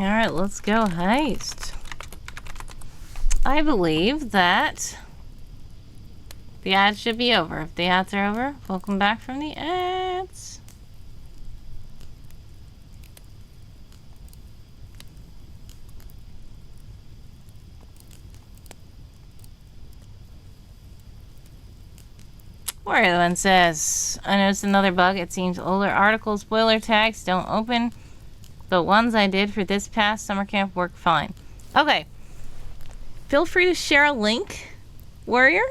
Alright, let's go heist. I believe that the ads should be over. If the ads are over, welcome back from the ads. Warrior One says, I noticed another bug. It seems older article spoiler tags don't open. The ones I did for this past summer camp work fine. Okay. Feel free to share a link, Warrior.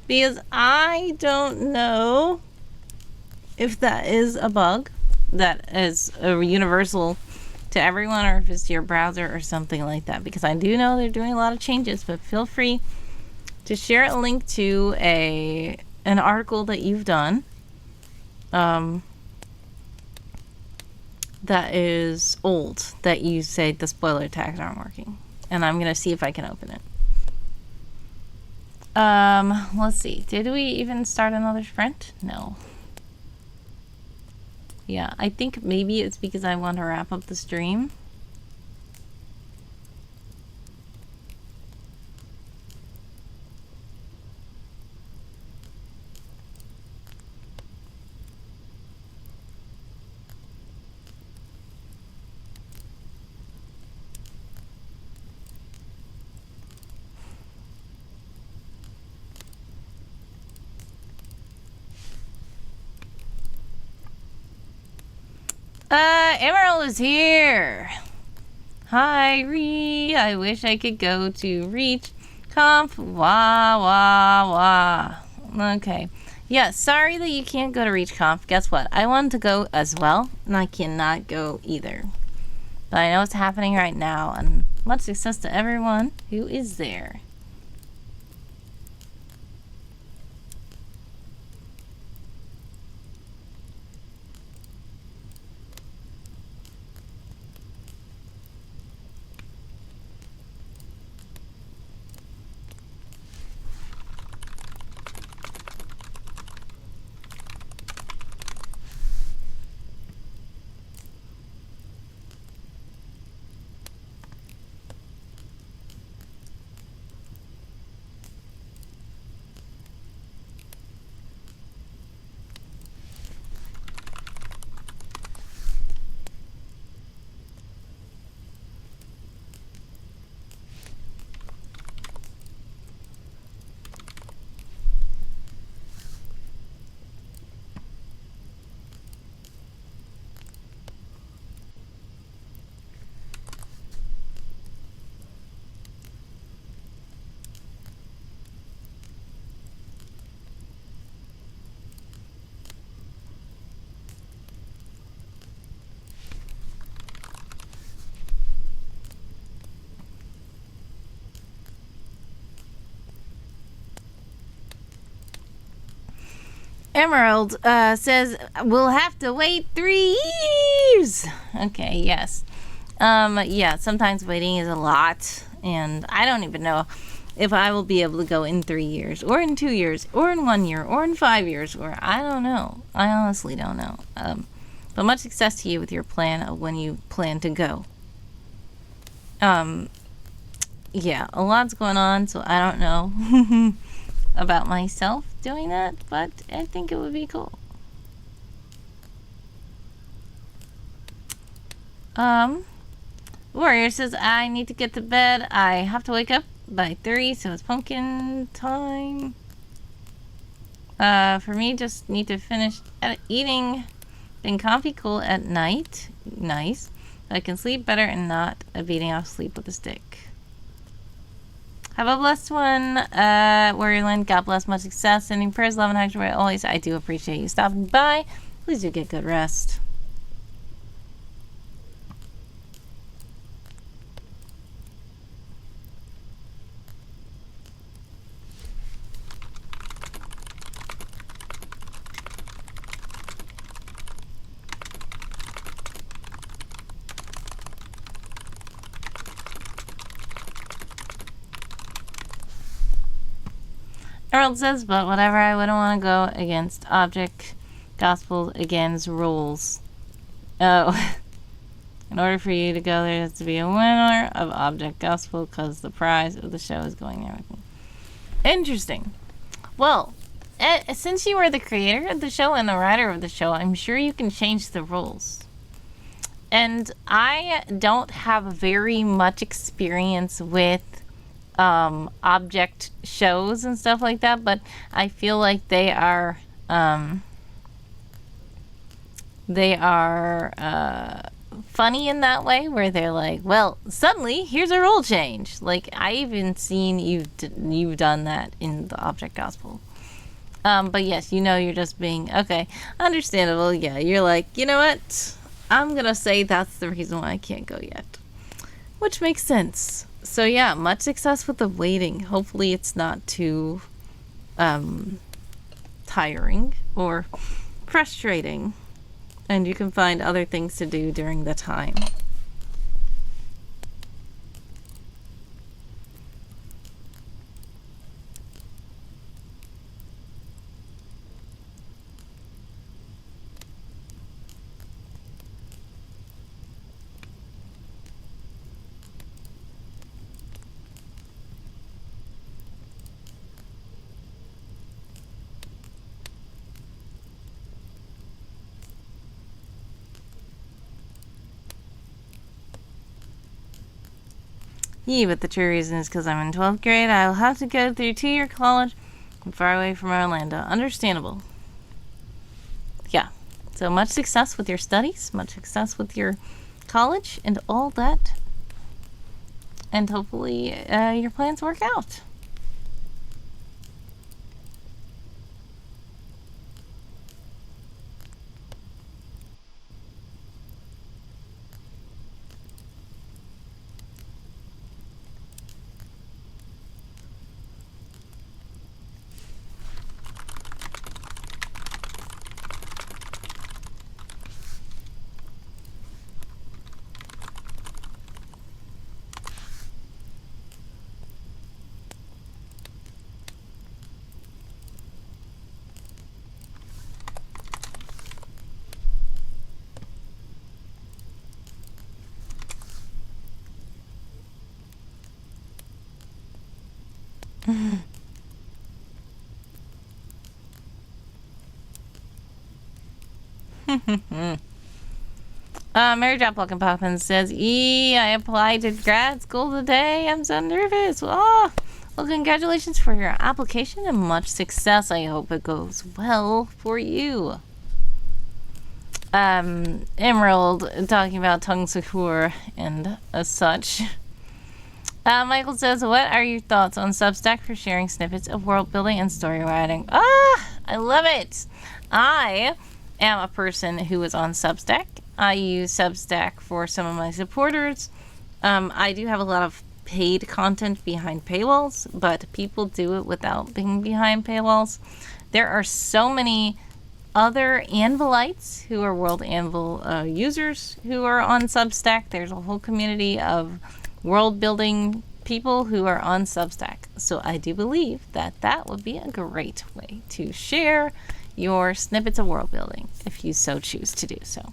Because I don't know if that is a bug that is a universal to everyone or if it's your browser or something like that. Because I do know they're doing a lot of changes, but feel free to share a link to an article that you've done that is old, that you say the spoiler tags aren't working. And I'm going to see if I can open it. Let's see. Did we even start another sprint? No. Yeah, I think maybe it's because I want to wrap up the stream. Emerald is here. Hi, Ree. I wish I could go to Reach Conf. Wah, wah, wah. Okay. Yeah, sorry that you can't go to Reach Conf. Guess what? I wanted to go as well, and I cannot go either. But I know it's happening right now, and much success to everyone who is there. Emerald says we'll have to wait 3 years. Okay, yes. Yeah, sometimes waiting is a lot, and I don't even know if I will be able to go in 3 years, or in 2 years, or in 1 year, or in 5 years, or I don't know. I honestly don't know. But much success to you with your plan of when you plan to go. Yeah, a lot's going on, so I don't know about myself doing that, but I think it would be cool. Warrior says I need to get to bed. I have to wake up by 3, so it's pumpkin time. For me, just need to finish eating. Been comfy cool at night. Nice. So I can sleep better and not beating off sleep with a stick. Have a blessed one, Warrior Land. God bless, much success. Sending prayers, love, and hugs your way always. I do appreciate you stopping by. Please do get good rest. Emerald says, but whatever, I wouldn't want to go against object gospel against rules. Oh. In order for you to go, there has to be a winner of Object Gospel because the prize of the show is going there with me. Interesting. Well, since you are the creator of the show and the writer of the show, I'm sure you can change the rules. And I don't have very much experience with object shows and stuff like that, but I feel like they are funny in that way, where they're like, well, suddenly here's a rule change. Like, I even seen you've done that in the Object Gospel. But yes, you're just being okay, understandable. Yeah, you're like, you know what, I'm gonna say that's the reason why I can't go yet, which makes sense. So yeah, much success with the waiting. Hopefully it's not too tiring or frustrating, and you can find other things to do during the time. Yeah, but the true reason is because I'm in 12th grade. I'll have to go through 2-year college. I'm far away from Orlando. Understandable. Yeah. So much success with your studies, much success with your college and all that. And hopefully your plans work out. Mary Drop Walking Poppins says, I applied to grad school today. I'm so nervous. Oh, well, congratulations for your application and much success. I hope it goes well for you. Emerald talking about Tongue Secure and such. Michael says, what are your thoughts on Substack for sharing snippets of world building and story writing? I love it. I am a person who is on Substack. I use Substack for some of my supporters. I do have a lot of paid content behind paywalls, but people do it without being behind paywalls. There are so many other Anvilites who are World Anvil users who are on Substack. There's a whole community of world building people who are on Substack. So I do believe that that would be a great way to share your snippets of world building if you so choose to do so.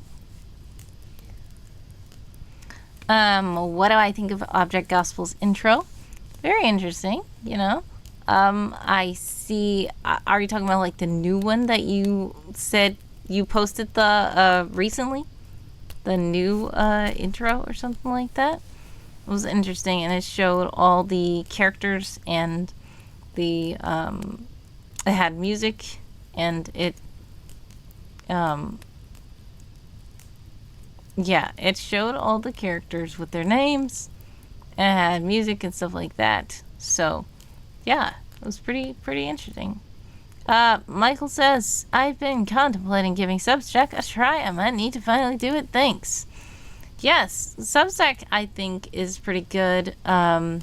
What do I think of Object Gospel's intro? Very interesting, I see. Are you talking about like the new one that you said you posted the recently? The new intro or something like that? It was interesting, and it showed all the characters, and the it had music, and it it showed all the characters with their names, and it had music and stuff like that. So yeah, it was pretty interesting. Michael says, I've been contemplating giving Substack a try. I might need to finally do it. Thanks. Yes, Substack I think is pretty good. I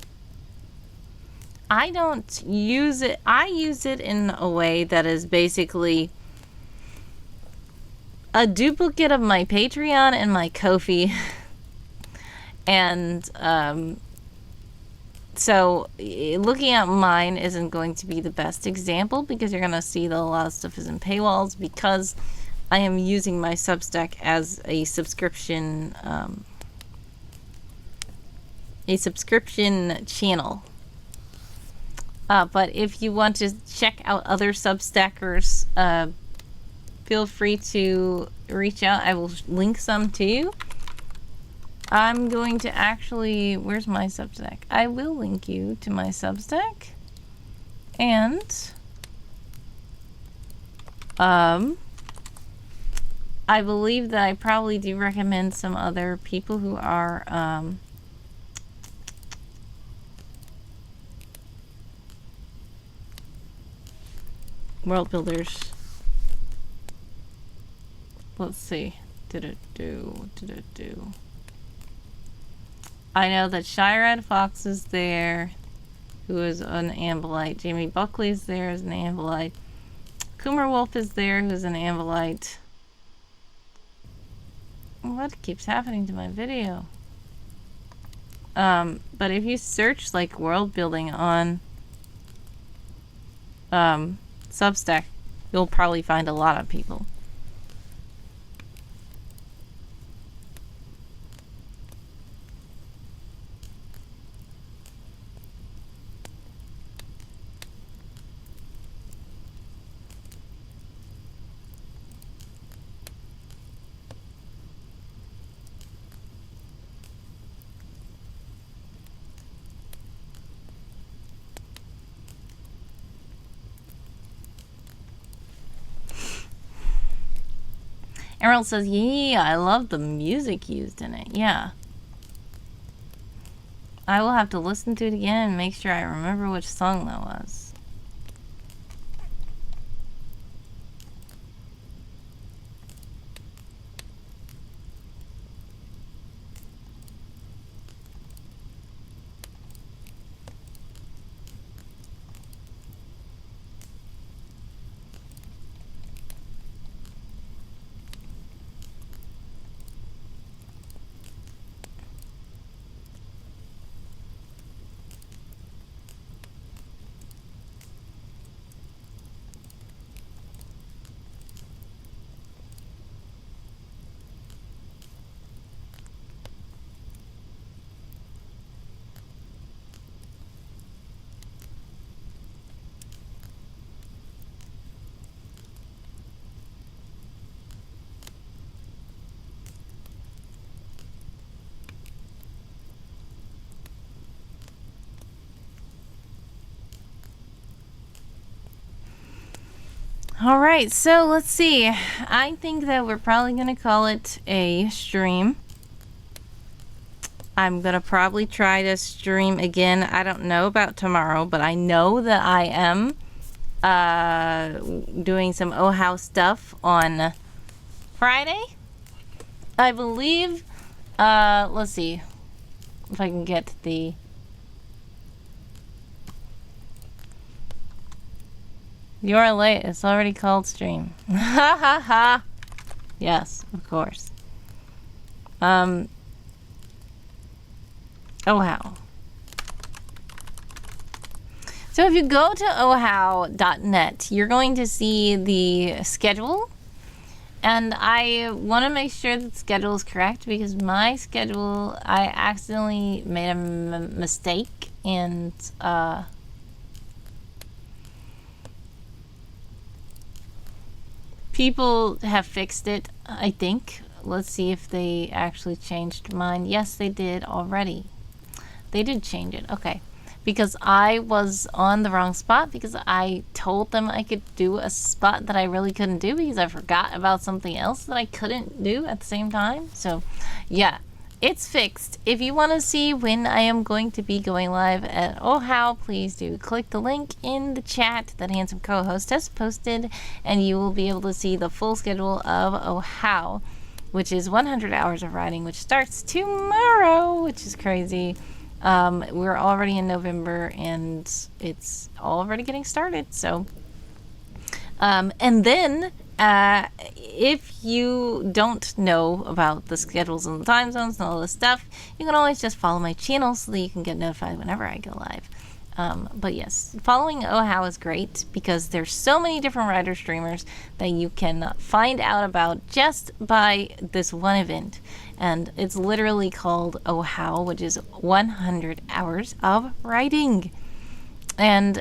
don't use it. I use it in a way that is basically a duplicate of my Patreon and my Ko-fi. And so looking at mine isn't going to be the best example, because you're going to see that a lot of stuff is in paywalls, because I am using my Substack as a subscription a subscription channel. But if you want to check out other Substackers, feel free to reach out. I will link some to you. I'm going to actually... Where's my Substack? I will link you to my Substack. And... I believe that I probably do recommend some other people who are... world builders. Let's see. Did it do? I know that Shyrad Fox is there, who is an Ambolite. Jamie Buckley is there as an Ambolite. Coomer Wolf is there, who's an Ambolite. What keeps happening to my video? But if you search like world building on Substack, you'll probably find a lot of people. Emerald says, yeah, I love the music used in it. Yeah. I will have to listen to it again and make sure I remember which song that was. All right, so let's see. I think that we're probably going to call it a stream. I'm going to probably try to stream again. I don't know about tomorrow, but I know that I am doing some OHOW stuff on Friday, I believe. Let's see if I can get the... You're late. It's already called stream. Ha ha ha. Yes, of course. OHOW. So if you go to ohow.net, you're going to see the schedule. And I want to make sure that the schedule is correct because my schedule, I accidentally made a mistake and people have fixed it, I think. Let's see if they actually changed mine. Yes, they did already. They did change it. Okay. Because I was on the wrong spot because I told them I could do a spot that I really couldn't do because I forgot about something else that I couldn't do at the same time. So, yeah. It's fixed. If you want to see when I am going to be going live at OHOW, please do click the link in the chat that Handsome Co-host has posted, and you will be able to see the full schedule of OHOW, which is 100 hours of writing, which starts tomorrow, which is crazy. We're already in November, and it's already getting started. So, and then... if you don't know about the schedules and the time zones and all this stuff, you can always just follow my channel so that you can get notified whenever I go live. But yes, following OHOW is great because there's so many different writer streamers that you can find out about just by this one event. And it's literally called OHOW, which is 100 hours of writing. And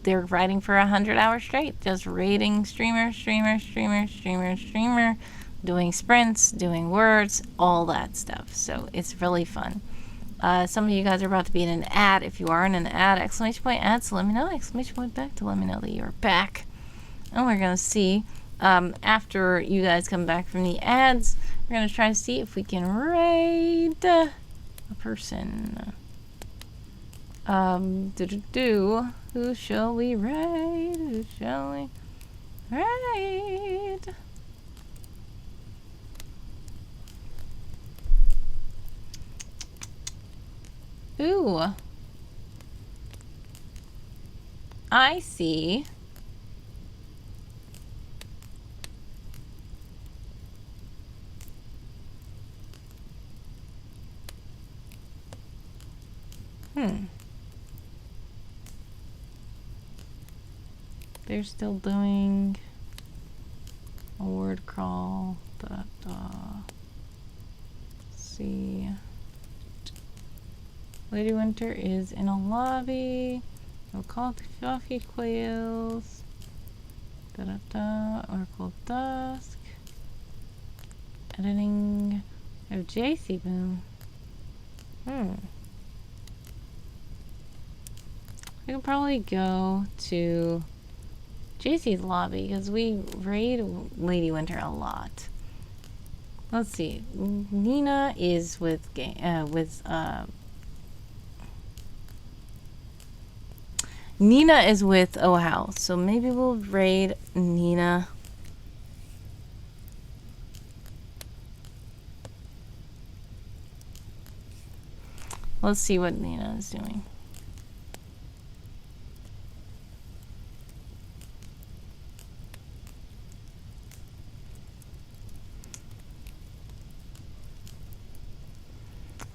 they're writing for 100 hours straight, just rating streamer, doing sprints, doing words, all that stuff. So it's really fun. Some of you guys are about to be in an ad. If you are in an ad, exclamation point ad, so let me know. Exclamation point back to let me know that you're back. And we're going to see, after you guys come back from the ads, we're going to try to see if we can raid a person. Who shall we raid? Who shall we raid? Ooh. I see. They're still doing a word crawl. Let's see. Lady Winter is in a lobby. No coffee quails. Oracle Dusk. Editing of JC Boom. We could probably go to JC's lobby because we raid Lady Winter a lot. Let's see. Nina is with Nina is with OHOW, so maybe we'll raid Nina. Let's see what Nina is doing.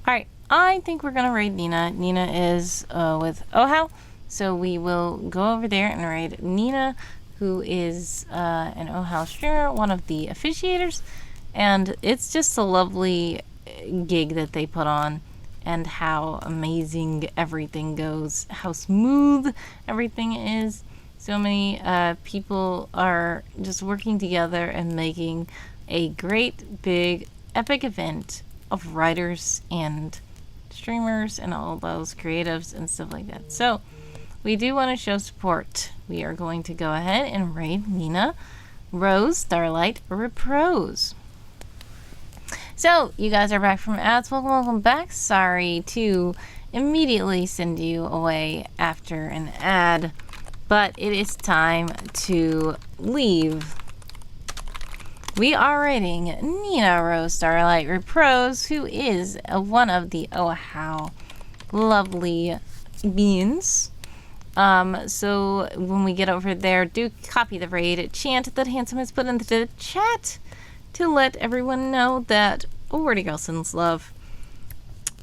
Alright, I think we're gonna raid Nina. Nina is with OHOW. So we will go over there and raid Nina, who is an OHOW streamer, one of the officiators. And it's just a lovely gig that they put on, and how amazing everything goes, how smooth everything is. So many people are just working together and making a great, big, epic event of writers and streamers and all those creatives and stuff like that. So we do want to show support. We are going to go ahead and raid Nina, Rose, Starlight, Reprose. So, you guys are back from ads. Welcome back. Sorry to immediately send you away after an ad, but it is time to leave. We are raiding Nina, Rose, Starlight, Reprose, who is one of the OHOW lovely beans. So when we get over there, do copy the raid chant that Handsome has put into the chat to let everyone know that Wordy Girl sends love.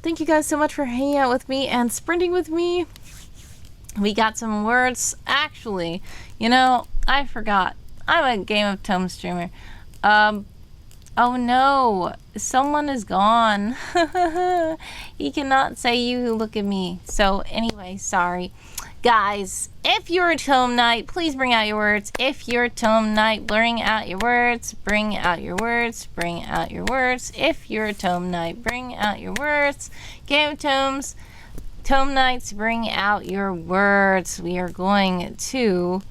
Thank you guys so much for hanging out with me and sprinting with me. We got some words. Actually, you know, I forgot. I'm a Game of Tomes streamer. Oh no, someone is gone. He cannot say you, look at me. So anyway, sorry. Guys, if you're a tome knight, please bring out your words. If you're a tome knight, bring out your words. Bring out your words. Bring out your words. If you're a tome knight, bring out your words. Game of Tomes, tome knights, bring out your words. We are going to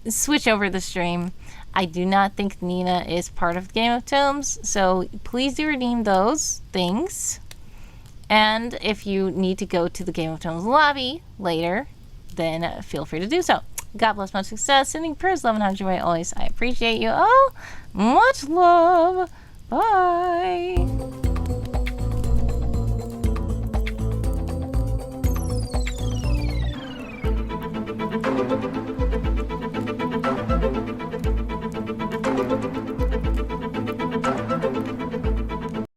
switch over the stream. I do not think Nina is part of Game of Tomes, so please do redeem those things. And if you need to go to the Game of Tomes lobby later, then feel free to do so. God bless, much success, sending prayers, love, and hugs your way always. I appreciate you all. Much love. Bye.